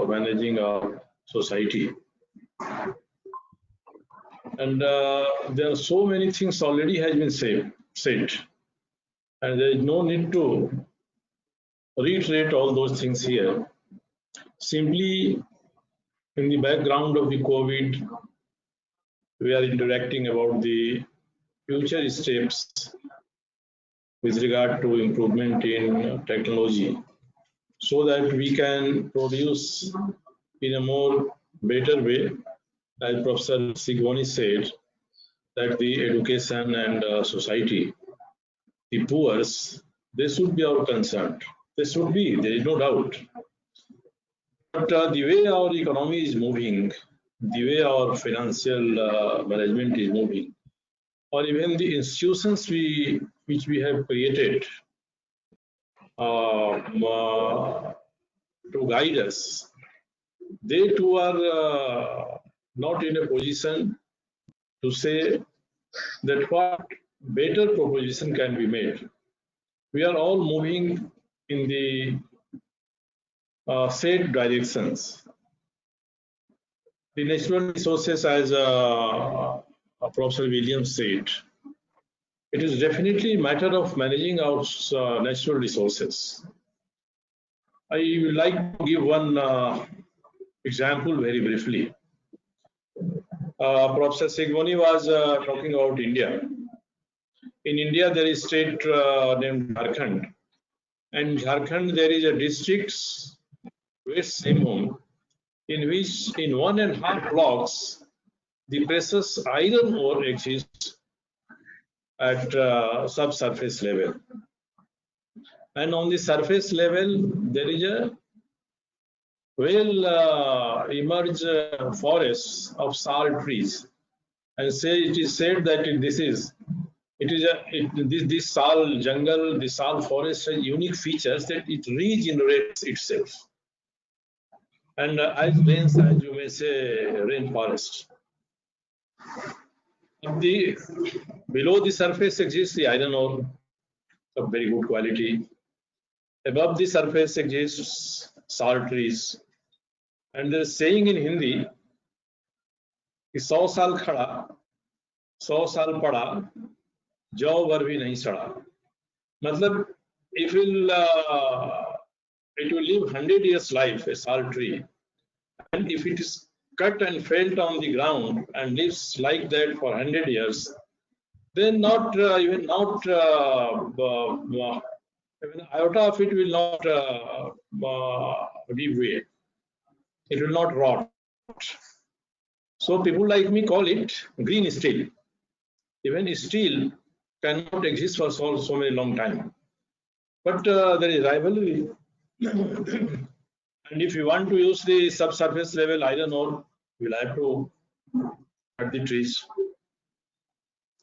managing our society. And there are so many things already has been said, and there is no need to reiterate all those things here. Simply, in the background of the COVID, we are interacting about the future steps with regard to improvement in technology, so that we can produce in a more better way, as Professor Sigwani said, that the education and society, the poor, they should be our concern. They should be, there is no doubt. But the way our economy is moving, the way our financial management is moving, or even the institutions which we have created to guide us, they too are not in a position to say that what better proposition can be made. We are all moving in the said directions. The natural resources, as Professor Williams said, it is definitely a matter of managing our natural resources. I would like to give one example very briefly. Professor Sigwani was talking about India. In India, there is a state named Jharkhand. And in Jharkhand, there is a district, West Simbhum, in which in 1.5 blocks, the precious iron ore exists at subsurface level. And on the surface level, there is a well emerged forest of sal trees. And it is said that this sal jungle, the sal forest has unique features that it regenerates itself. And as rains, as you may say, rainforest. Below the surface exists the iron ore of very good quality. Above the surface exists sal trees. And there is saying in Hindi, 100 साल खड़ा, 100 साल पड़ा, जौ वर भी नहीं सड़ा. मतलब, it will live 100 years life, a sal tree. And if it is cut and felled on the ground and lives like that for 100 years, then not even iota of it will not give way. It will not rot. So people like me call it green steel. Even steel cannot exist for so many long time. But there is rivalry. And if you want to use the subsurface level iron ore, we'll have to cut the trees.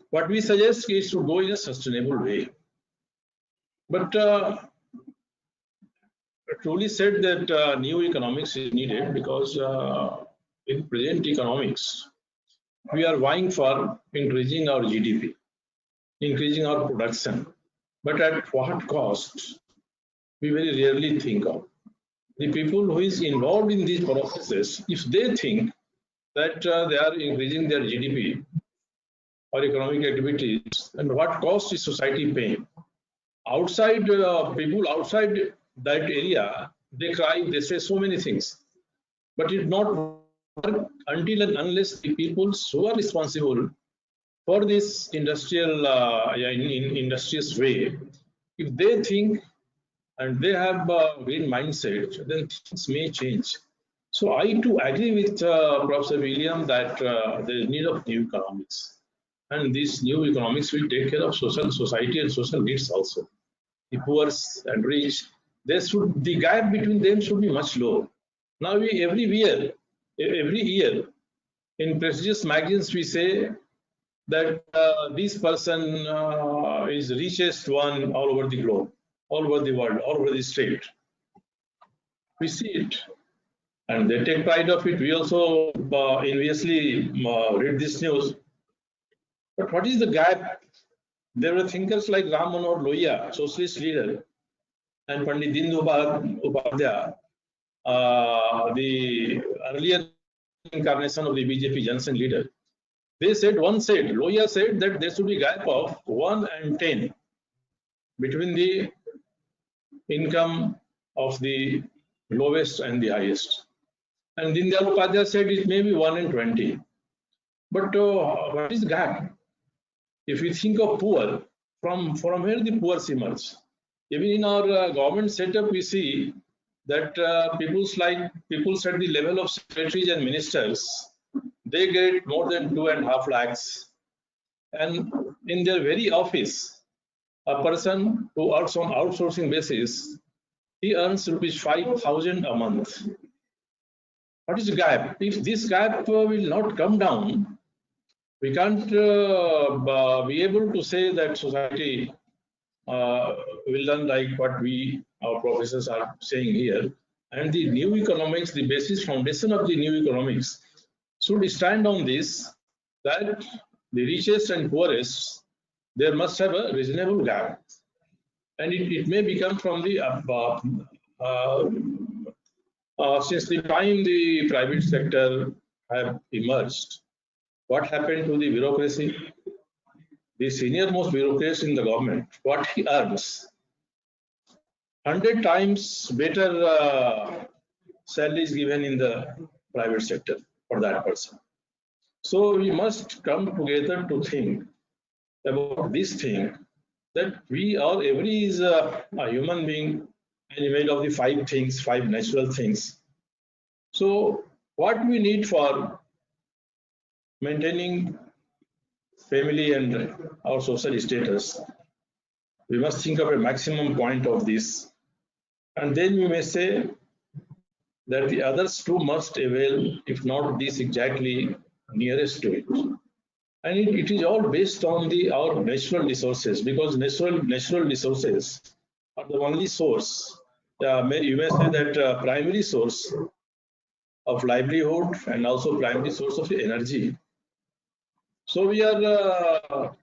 What we suggest is to go in a sustainable way. But truly said that new economics is needed, because in present economics, we are vying for increasing our GDP, increasing our production. But at what cost? We very rarely think of. The people who is involved in these processes, if they think that they are increasing their GDP or economic activities, and what cost is society paying? outside people outside that area, they cry, they say so many things, but it not work until and unless the people who are responsible for this industrial in industrious way, if they think and they have a green mindset, then things may change. So I too agree with Professor William that there is need of new economics, and this new economics will take care of society and social needs also. The poor and rich, the gap between them should be much lower. Now every year in prestigious magazines we say that this person is richest one all over the globe, all over the world, all over the state. We see it, and they take pride of it. We also enviously read this news. But what is the gap? There were thinkers like Ram Manohar Lohia, socialist leader, and Pandit Deen Upadhyaya, the earlier incarnation of the BJP Jansan leader. They said, Lohia said that there should be a gap of 1 and 10 between the income of the lowest and the highest. And Deen Dayal Upadhyaya said it may be 1 and 20. But what is the gap? If we think of poor, from where the poor emerge? Even in our government setup, we see that people at the level of secretaries and ministers, they get more than 2.5 lakhs. And in their very office, a person who works on outsourcing basis, he earns rupees 5,000 a month. What is the gap? If this gap will not come down, we can't be able to say that society will run like what our professors are saying here. And the new economics, the basis foundation of the new economics should stand on this, that the richest and poorest, there must have a reasonable gap. And it may become from the since the time the private sector have emerged, what happened to the bureaucracy? The senior most bureaucrat in the government, what he earns, 100 times better salary is given in the private sector for that person. So we must come together to think about this thing, that every is a human being and made of the 5 natural things. So what we need for maintaining family and our social status, we must think of a maximum point of this, and then we may say that the others too must avail, if not this exactly, nearest to it. And it is all based on our natural resources, because natural resources are the only source. You may say that primary source of livelihood and also primary source of energy. So we are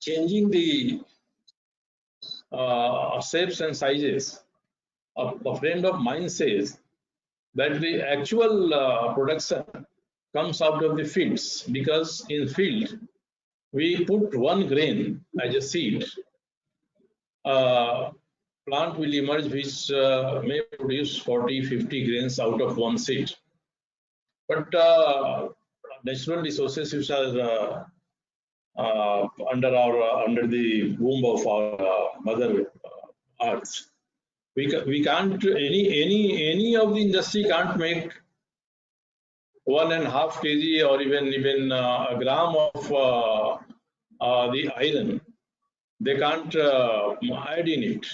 changing the shapes and sizes. A friend of mine says that the actual production comes out of the fields, because in field we put 1 grain as a seed. Plant will emerge which may produce 40-50 grains out of 1 seed. But natural resources which are under the womb of our mother earth, we can't, any of the industry can't make 1.5 kg or even a gram of the iron. They can't add in it.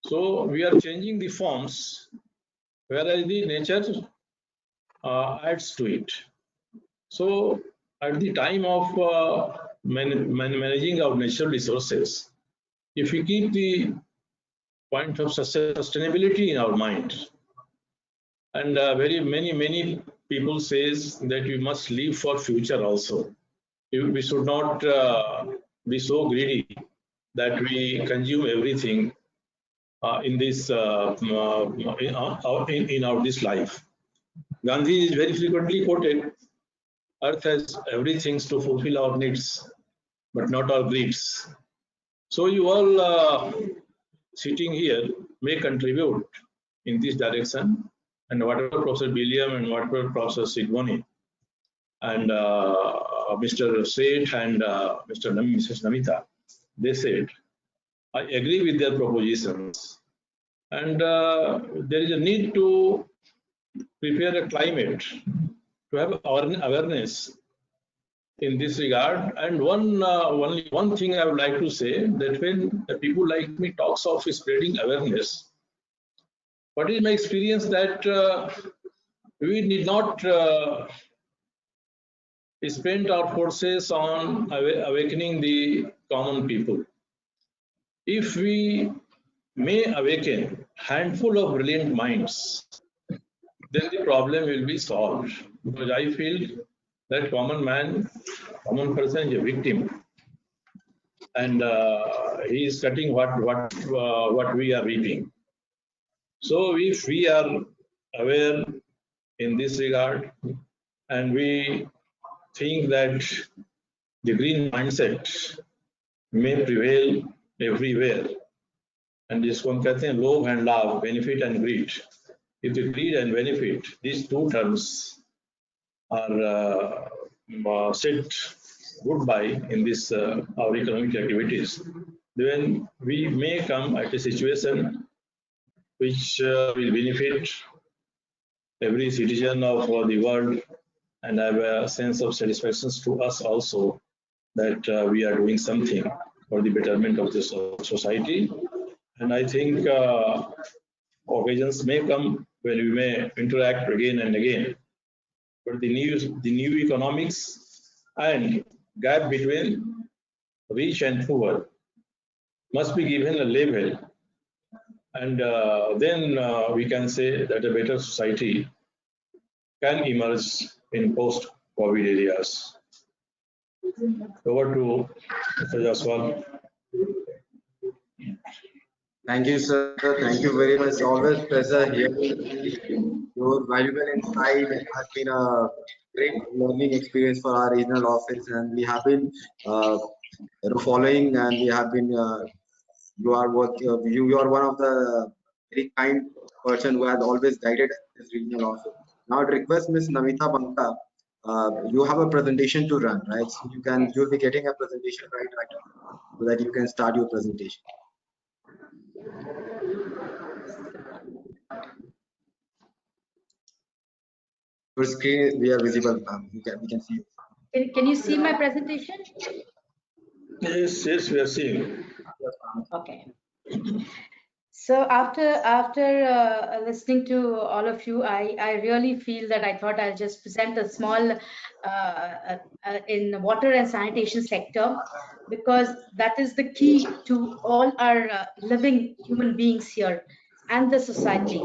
So we are changing the forms, whereas the nature adds to it. So at the time of managing our natural resources, if we keep the point of sustainability in our mind, and very many people says that we must live for future also. We should not be so greedy that we consume everything in this in our this life. Gandhi is very frequently quoted, "Earth has everything to fulfill our needs, but not our greeds." So you all sitting here may contribute in this direction, and whatever Professor William and whatever Professor Sigmoni and Mr. Seth and Mrs. Namita, they said, I agree with their propositions. And there is a need to prepare a climate to have awareness in this regard. And only one thing I would like to say, that when people like me talks of spreading awareness, what is my experience that we need not spend our forces on awakening the common people. If we may awaken handful of brilliant minds, then the problem will be solved. Because I feel that common person is a victim, and he is cutting what we are reaping. So if we are aware in this regard, and we think that the green mindset may prevail everywhere, and जिसको हम कहते हैं लोभ and love, benefit and greed. If the greed and benefit, these two terms are said goodbye in this our economic activities, then we may come at a situation which will benefit every citizen of the world and have a sense of satisfaction to us also that we are doing something for the betterment of this society. And I think occasions may come when we may interact again and again. But the new economics and gap between rich and poor must be given a label, and then we can say that a better society can emerge in post-COVID areas. Over to Mr. Jaswal. Thank you, sir. Thank you very much. Always pleasure hearing your valuable insight. It has been a great learning experience for our regional office, and we have been following, and we have been. You are one of the very kind person who has always guided this regional office. Now, I'd request Ms. Namita Panka. You have a presentation to run, right? So you'll be getting a presentation right now, so that you can start your presentation. Your screen, we are visible. We can see you. Can you see my presentation? Yes, we are seeing. Okay. So after listening to all of you, I really feel that I thought I'll just present a small in water and sanitation sector, because that is the key to all our living human beings here and the society.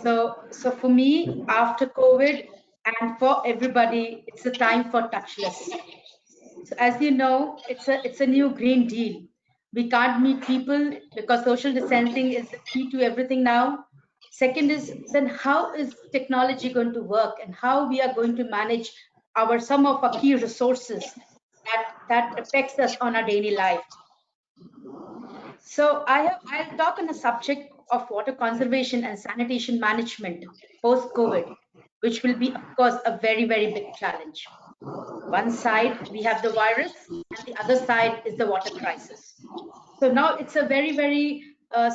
So for me, after COVID and for everybody, it's a time for touchless. So as you know, it's a new Green Deal. We can't meet people because social distancing is the key to everything now. Second is, then how is technology going to work, and how we are going to manage some of our key resources that affects us on our daily life. So I'll talk on the subject of water conservation and sanitation management post-COVID, which will be, of course, a very, very big challenge. One side, we have the virus, and the other side is the water crisis. So now it's a very, very a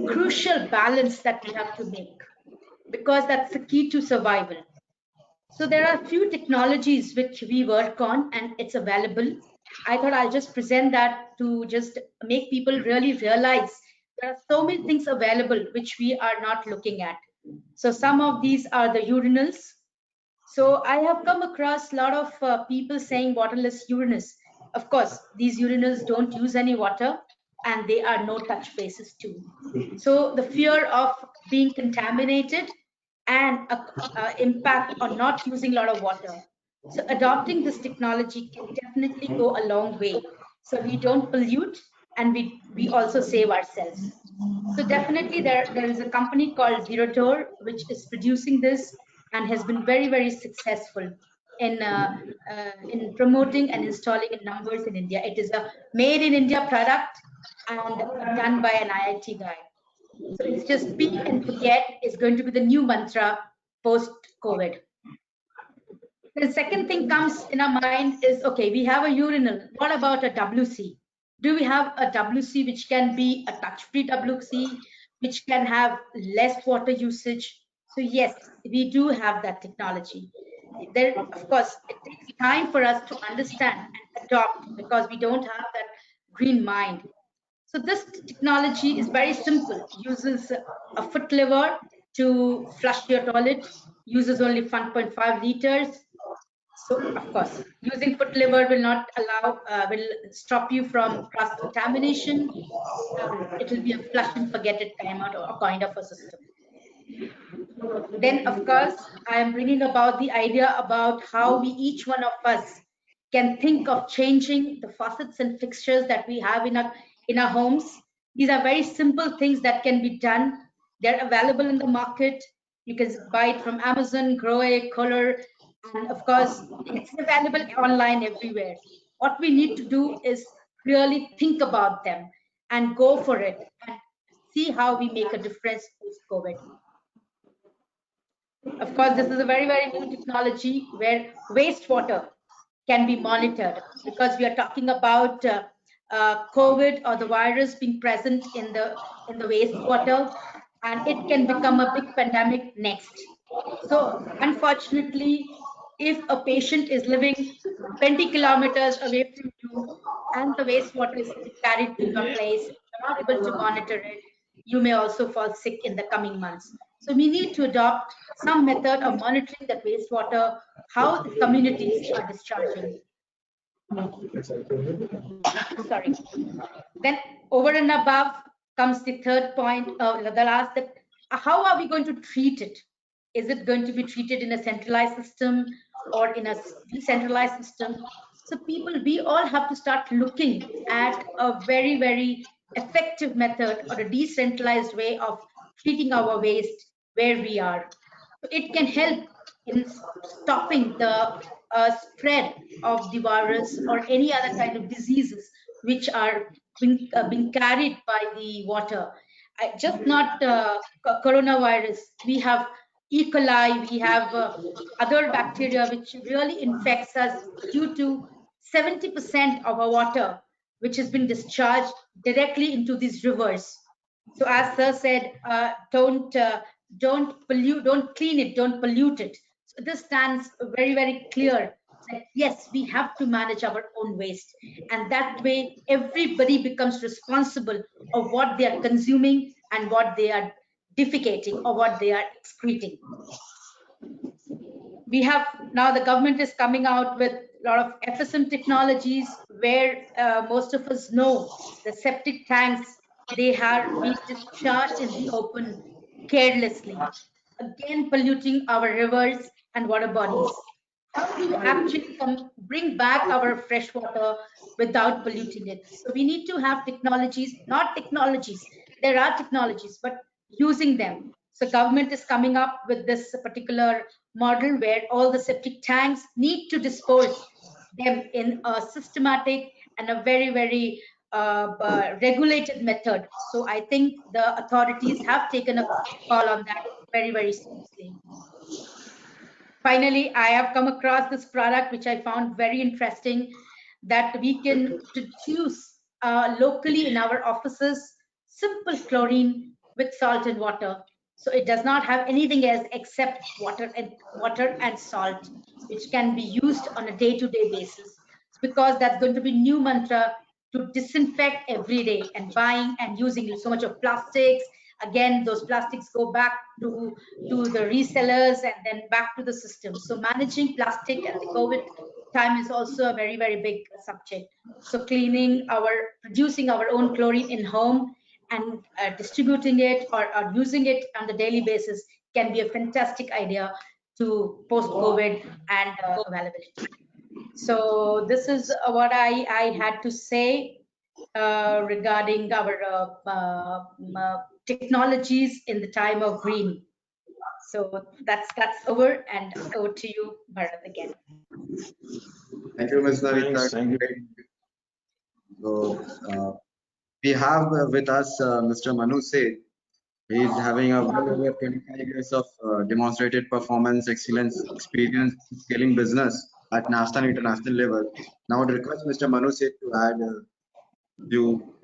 crucial balance that we have to make, because that's the key to survival. So there are a few technologies which we work on, and it's available. I thought I'll just present that to just make people really realize there are so many things available which we are not looking at. So some of these are the urinals. So I have come across a lot of people saying waterless urinals. Of course, these urinals don't use any water, and they are no touch bases too. So the fear of being contaminated and impact on not using a lot of water. So adopting this technology can definitely go a long way. So we don't pollute, and we also save ourselves. So definitely there is a company called Zero Door which is producing this and has been very, very successful. in promoting and installing in numbers in India. It is a made in India product and done by an IIT guy. So it's just speak and forget is going to be the new mantra post-COVID. The second thing comes in our mind is, okay, we have a urinal. What about a WC? Do we have a WC which can be a touch-free WC, which can have less water usage? So yes, we do have that technology. There, of course, it takes time for us to understand and adopt because we don't have that green mind. So this technology is very simple. Uses a foot lever to flush your toilet, uses only 1.5 liters. So of course, using foot lever will not allow, will stop you from cross contamination. It will be a flush and forget it kind of a system. Then of course, I am bringing about the idea about how we, each one of us, can think of changing the faucets and fixtures that we have in our homes. These are very simple things that can be done. They're available in the market. You can buy it from Amazon, Grow a Color, and of course, it's available online everywhere. What we need to do is really think about them and go for it and see how we make a difference post-COVID. Of course, this is a very, very new technology where wastewater can be monitored, because we are talking about COVID or the virus being present in the wastewater, and it can become a big pandemic next. So unfortunately, if a patient is living 20 kilometers away from you and the wastewater is carried to your place, you're not able to monitor it, you may also fall sick in the coming months. So we need to adopt some method of monitoring the wastewater, how the communities are discharging. Sorry. Then over and above comes the third point, the last, how are we going to treat it? Is it going to be treated in a centralized system or in a decentralized system? So people, we all have to start looking at a very, very effective method or a decentralized way of treating our waste where we are. So it can help in stopping the spread of the virus or any other kind of diseases which are being carried by the water. Just not coronavirus. We have E. coli, we have other bacteria which really infects us due to 70% of our water which has been discharged directly into these rivers. So as sir said, don't pollute, don't clean it, don't pollute it. So this stands very, very clear that yes, we have to manage our own waste, and that way everybody becomes responsible of what they are consuming and what they are defecating or what they are excreting. We have now, the government is coming out with a lot of FSM technologies where most of us know the septic tanks, they are being discharged in the open carelessly, again polluting our rivers and water bodies. How do we actually bring back our fresh water without polluting it? So we need to have technologies, not technologies. There are technologies, but using them. So government is coming up with this particular model where all the septic tanks need to dispose them in a systematic and a very, very regulated method. So I think the authorities have taken a call on that very, very seriously. Finally, I have come across this product which I found very interesting, that we can produce locally in our offices simple chlorine with salt and water. So it does not have anything else except water and salt, which can be used on a day-to-day basis. Because that's going to be new mantra, to disinfect every day, and buying and using so much of plastics. Again, those plastics go back to the resellers and then back to the system. So managing plastic at the COVID time is also a very, very big subject. So producing our own chlorine in home and distributing it or using it on the daily basis can be a fantastic idea to post-COVID and availability. So this is what I had to say regarding our technologies in the time of green. So that's over, and over to you, Bharat, again. Thank you, Ms. Navita. Thanks. Thank you. So, we have with us Mr. Manu Seth. He is having a well over 25 years of demonstrated performance excellence experience in scaling business at national and international level. Now, I would request Mr. Manu Seth to add a few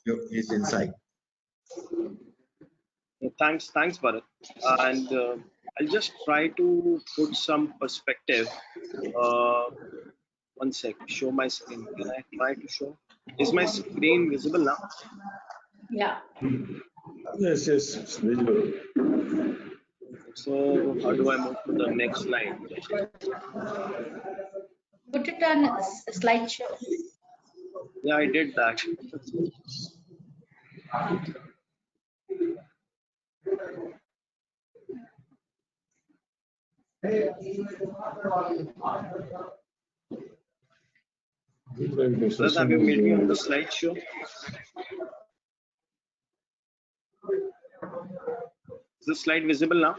of his insight. Thanks, Bharat. And I'll just try to put some perspective. Uh, One sec. Show my screen. Can I try to show? Is my screen visible now? Yeah. Yes, yes, it's visible. So how do I move to the next slide? Put it on slideshow. Yeah, I did that. Bharat, have you made me on the slideshow? Is the slide visible now?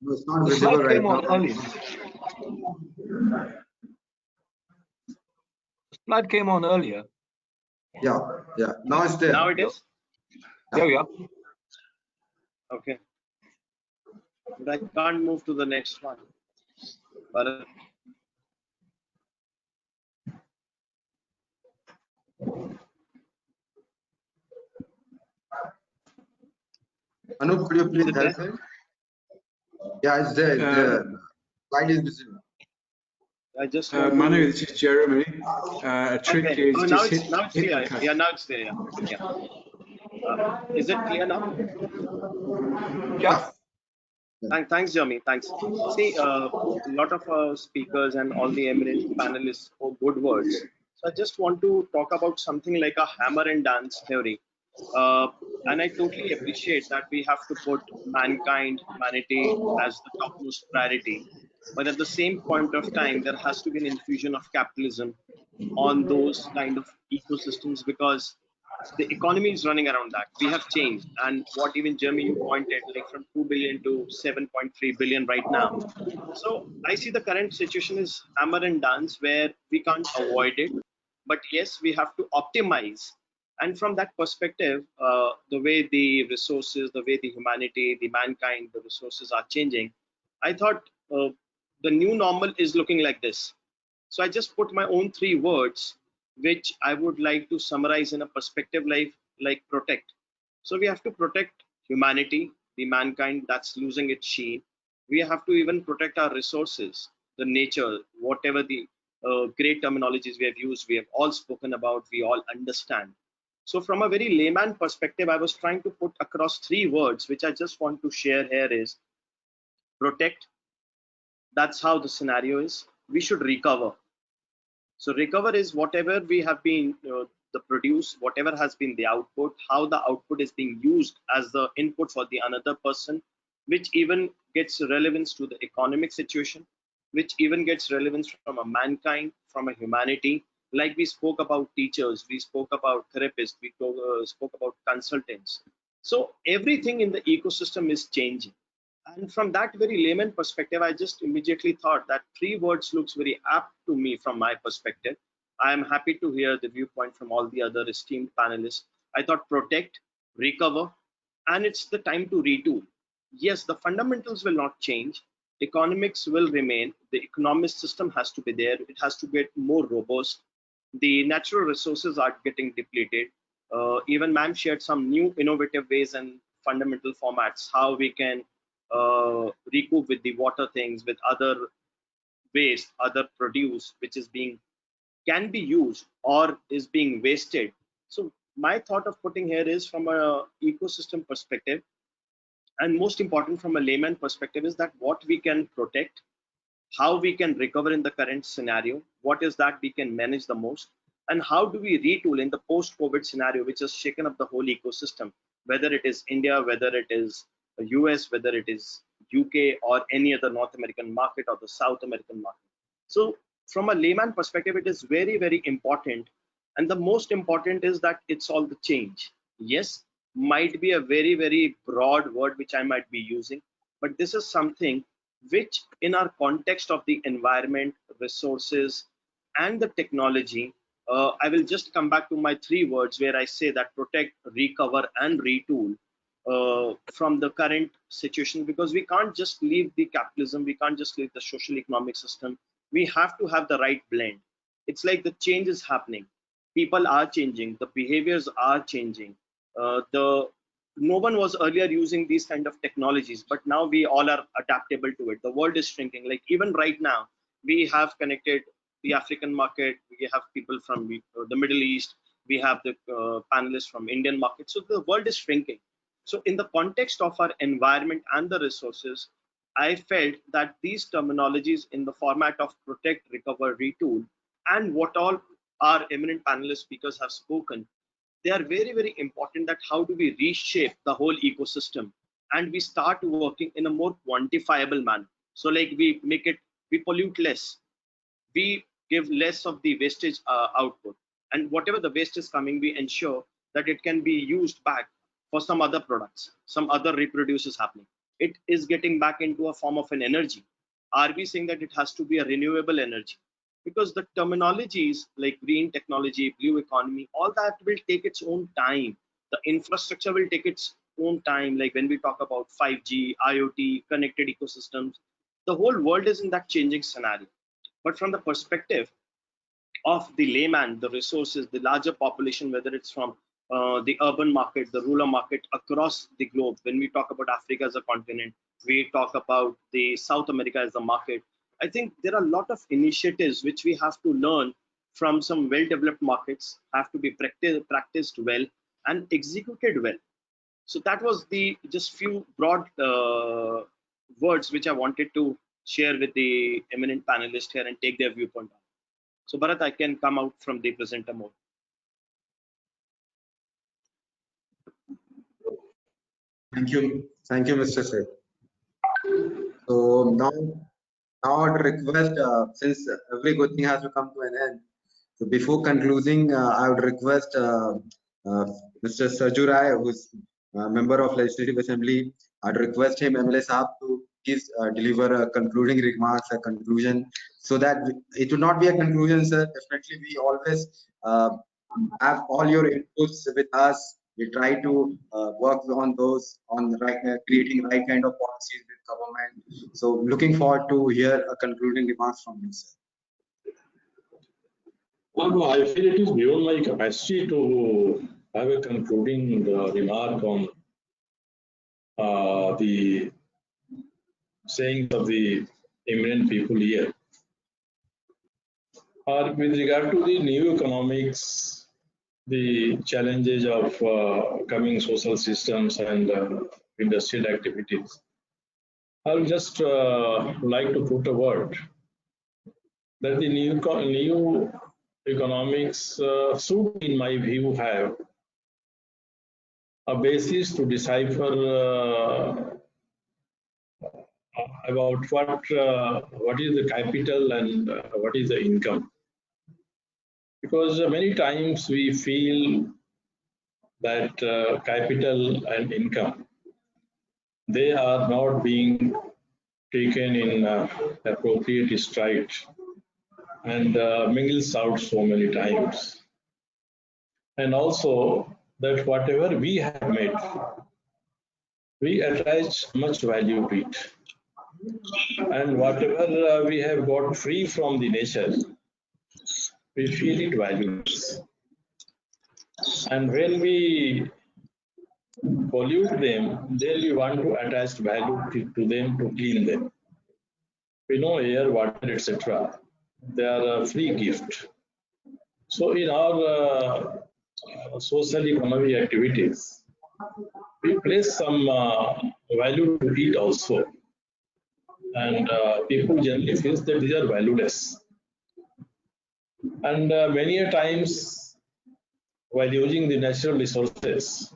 No, it's not The visible slide right came on now. earlier. The slide came on earlier. Yeah, yeah. Now it's there. Now it is? There we are. Okay. But I can't move to the next one. Bharat. Anup, could you Is please it help there? him? Yeah, it's there. It's there. Slide is visible. I just want Manu, to... this is Jeremy. A trick Okay. is Oh, just now it's hit clear. the cut. Yeah, now it's clear. Yeah. Is it clear now? Yeah. Thanks, Jeremy. Thanks. See, a lot of speakers and all the eminent panelists spoke good words. So I just want to talk about something like a hammer and dance theory. And I totally appreciate that we have to put mankind, humanity as the topmost priority. But at the same point of time, there has to be an infusion of capitalism on those kind of ecosystems because the economy is running around that. We have changed, and what even Jeremy you pointed, like from 2 billion to 7.3 billion right now. So I see the current situation is hammer and dance where we can't avoid it, but yes, we have to optimize. And from that perspective, the way the resources, the way the humanity, the mankind, the resources are changing, I thought the new normal is looking like this. So I just put my own three words, which I would like to summarize in a perspective like protect. So we have to protect humanity, the mankind that's losing its sheen. We have to even protect our resources, the nature, whatever the great terminologies we have used, we have all spoken about, we all understand. So from a very layman perspective, I was trying to put across three words, which I just want to share here is protect. That's how the scenario is. We should recover. So recover is whatever we have been the produce, whatever has been the output, how the output is being used as the input for the another person, which even gets relevance to the economic situation, which even gets relevance from a mankind, from a humanity. Like we spoke about teachers, we spoke about therapists, we spoke about consultants. So everything in the ecosystem is changing. And from that very layman perspective, I just immediately thought that three words looks very apt to me from my perspective. I am happy to hear the viewpoint from all the other esteemed panelists. I thought protect, recover, and it's the time to retool. Yes, the fundamentals will not change. Economics will remain. The economic system has to be there. It has to get more robust. The natural resources are getting depleted. Even ma'am shared some new innovative ways and fundamental formats, how we can recoup with the water things, with other waste, other produce, which is being can be used or is being wasted. So my thought of putting here is from a ecosystem perspective, and most important from a layman perspective is that what we can protect, how we can recover in the current scenario, what is that we can manage the most, and how do we retool in the post-COVID scenario, which has shaken up the whole ecosystem, whether it is India, whether it is the US, whether it is UK or any other North American market or the South American market. So from a layman perspective, it is very, very important. And the most important is that it's all the change. Yes, might be a very, very broad word which I might be using, but this is something which in our context of the environment, resources, and the technology, I will just come back to my three words where I say that protect, recover, and retool from the current situation, because we can't just leave the capitalism, we can't just leave the social economic system. We have to have the right blend. It's like the change is happening, people are changing, the behaviors are changing. The No one was earlier using these kind of technologies, but now we all are adaptable to it. The world is shrinking. Like even right now, we have connected the African market, we have people from the Middle East, we have the panelists from Indian market. So the world is shrinking. So in the context of our environment and the resources, I felt that these terminologies in the format of protect, recover, retool, and what all our eminent panelist speakers have spoken, they are very, very important. That how do we reshape the whole ecosystem and we start working in a more quantifiable manner. So like we pollute less, we give less of the wastage output, and whatever the waste is coming, we ensure that it can be used back for some other products, some other reproduce is happening, it is getting back into a form of an energy. Are we saying that it has to be a renewable energy? Because the terminologies like green technology, blue economy, all that will take its own time. The infrastructure will take its own time. Like when we talk about 5G, IoT, connected ecosystems, the whole world is in that changing scenario. But from the perspective of the layman, the resources, the larger population, whether it's from the urban market, the rural market across the globe. When we talk about Africa as a continent, we talk about the South America as a market. I think there are a lot of initiatives which we have to learn from some well-developed markets, have to be practiced well and executed well. So that was the just few broad words which I wanted to share with the eminent panelists here and take their viewpoint on. So Bharat, I can come out from the presenter mode. Thank you, Mr. Seth. So now I would request, since every good thing has to come to an end, so before concluding, I would request Mr. Sarju Rai, who is a member of Legislative Assembly, I'd request him, MLA Saab, to please deliver a concluding remarks, a conclusion, so that it would not be a conclusion, sir. Definitely, we always have all your inputs with us. We try to work on those, on creating right kind of policies with government. So looking forward to hear a concluding remarks from you, sir. Well, I feel it is beyond my capacity to have a concluding remark on the sayings of the eminent people here. With regard to the new economics, the challenges of coming social systems and industrial activities, I would just like to put a word that the new economics should, in my view, have a basis to decipher about what is the capital and what is the income. Because many times we feel that capital and income, they are not being taken in appropriate stride and mingles out so many times. And also that whatever we have made, we attach much value to it. And whatever we have got free from the nature, we feel it valueless. And when we pollute them, then we want to attach value to them, to clean them. We know air, water, etc. They are a free gift. So in our social economic activities, we place some value to it also. And people generally feel that these are valueless. And many a times, while using the natural resources,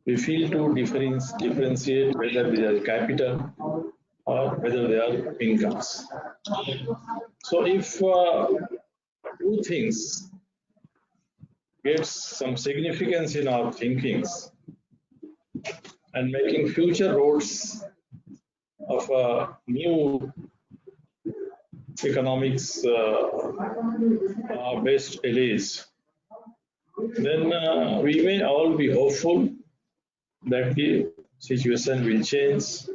we fail to differentiate whether they are capital or whether they are incomes. So if two things get some significance in our thinkings and making future roads of a new economics based LAs, then we may all be hopeful that the situation will change.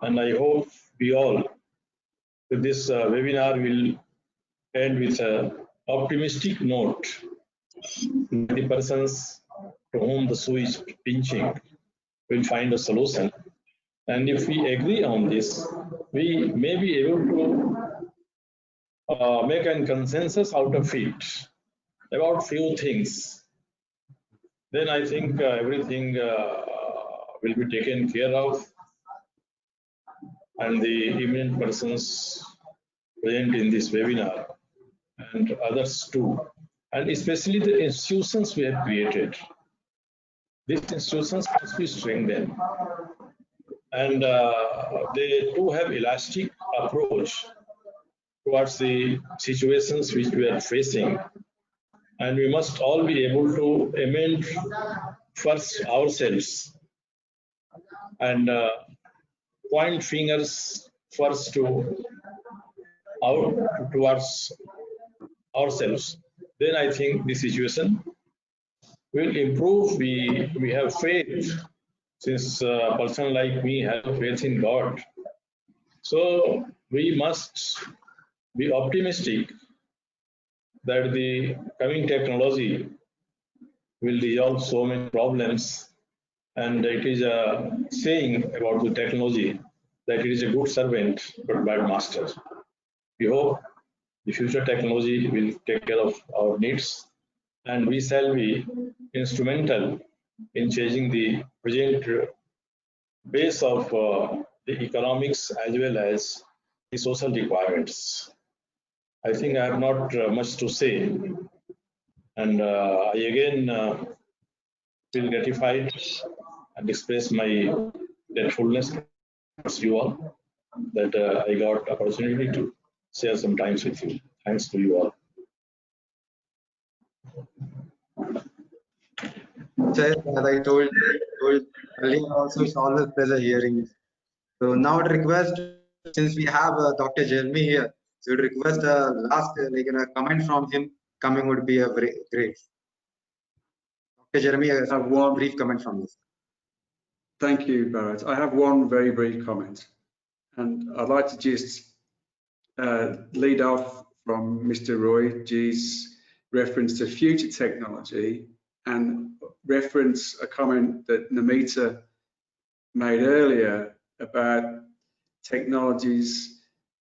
And I hope we all, with this webinar, will end with an optimistic note. The persons to whom the shoe is pinching will find a solution. And if we agree on this, we may be able to make a consensus out of it about few things. Then I think everything will be taken care of, and the eminent persons present in this webinar and others too, and especially the institutions we have created. These institutions must be strengthened, and they too have elastic approach towards the situations which we are facing, and we must all be able to amend first ourselves and point fingers first towards ourselves. Then I think the situation will improve. We have faith, since a person like me have faith in God. So we must be optimistic that the coming technology will resolve so many problems. And it is a saying about the technology that it is a good servant but bad master. We hope the future technology will take care of our needs, and we shall be instrumental in changing the present base of the economics as well as the social requirements. I think I have not much to say, and I again feel gratified and express my gratefulness to you all that I got opportunity to share some times with you. Thanks to you all. As I told earlier also, it's always a pleasure hearing you. So now I'd request, since we have Dr. Jeremy here, so we'd request a last comment from him coming would be a very great. Dr. Jeremy, I have one brief comment from you. Thank you, Bharat. I have one very brief comment, and I'd like to just lead off from Mr. Roy G's reference to future technology and reference a comment that Namita made earlier about technologies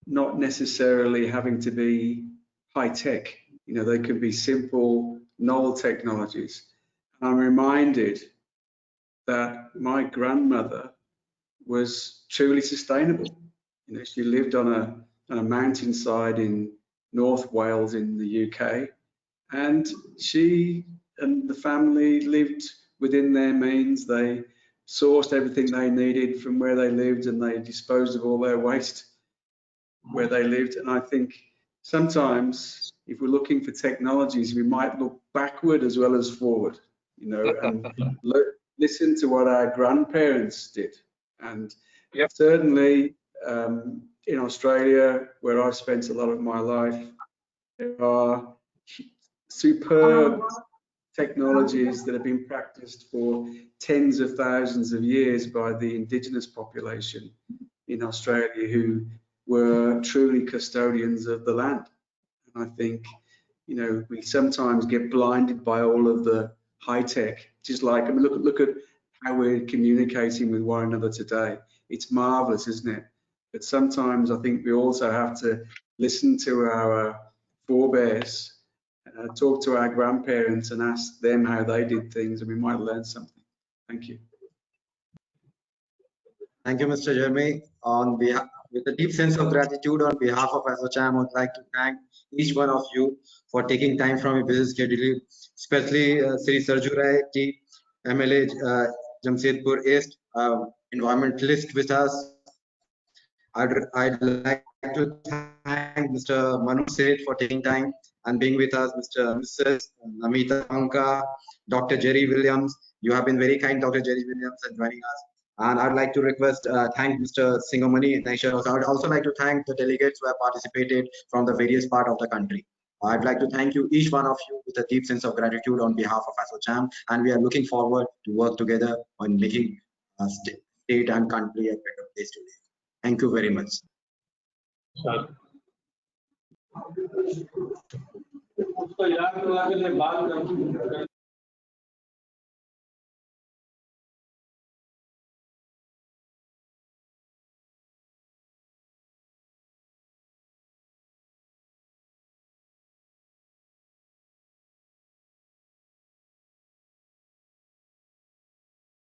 not necessarily having to be high tech. You know, they could be simple, novel technologies. And I'm reminded that my grandmother was truly sustainable. You know, she lived on a mountainside in North Wales in the UK, and she and the family lived within their means. They sourced everything they needed from where they lived, and they disposed of all their waste where they lived. And I think sometimes if we're looking for technologies, we might look backward as well as forward, you know, and listen to what our grandparents did. And certainly in Australia, where I've spent a lot of my life, there are superb technologies that have been practiced for tens of thousands of years by the indigenous population in Australia, who were truly custodians of the land. And I think, you know, we sometimes get blinded by all of the high tech. Just like, I mean, look at how we're communicating with one another today. It's marvelous, isn't it? But sometimes I think we also have to listen to our forebears, talk to our grandparents and ask them how they did things, and we might learn something. Thank you. Thank you, Mr. Jeremy. On behalf, with a deep sense of gratitude on behalf of ASSOCHAM, I would like to thank each one of you for taking time from your busy schedule, especially Sri Sarju Rai ji, MLA Jamshedpur East, environmentalist with us. I'd like to thank Mr. Manoj Seth for taking time and being with us, Mrs. Namita Panka, Dr. Jerry Williams. You have been very kind, Dr. Jerry Williams, and joining us. And I'd like to request, thank Mr. Singomani. I would also like to thank the delegates who have participated from the various part of the country. I'd like to thank you, each one of you, with a deep sense of gratitude on behalf of ASSOCHAM, and we are looking forward to work together on making state and country a better place to live. Thank you very much. उसको याद करवा के बात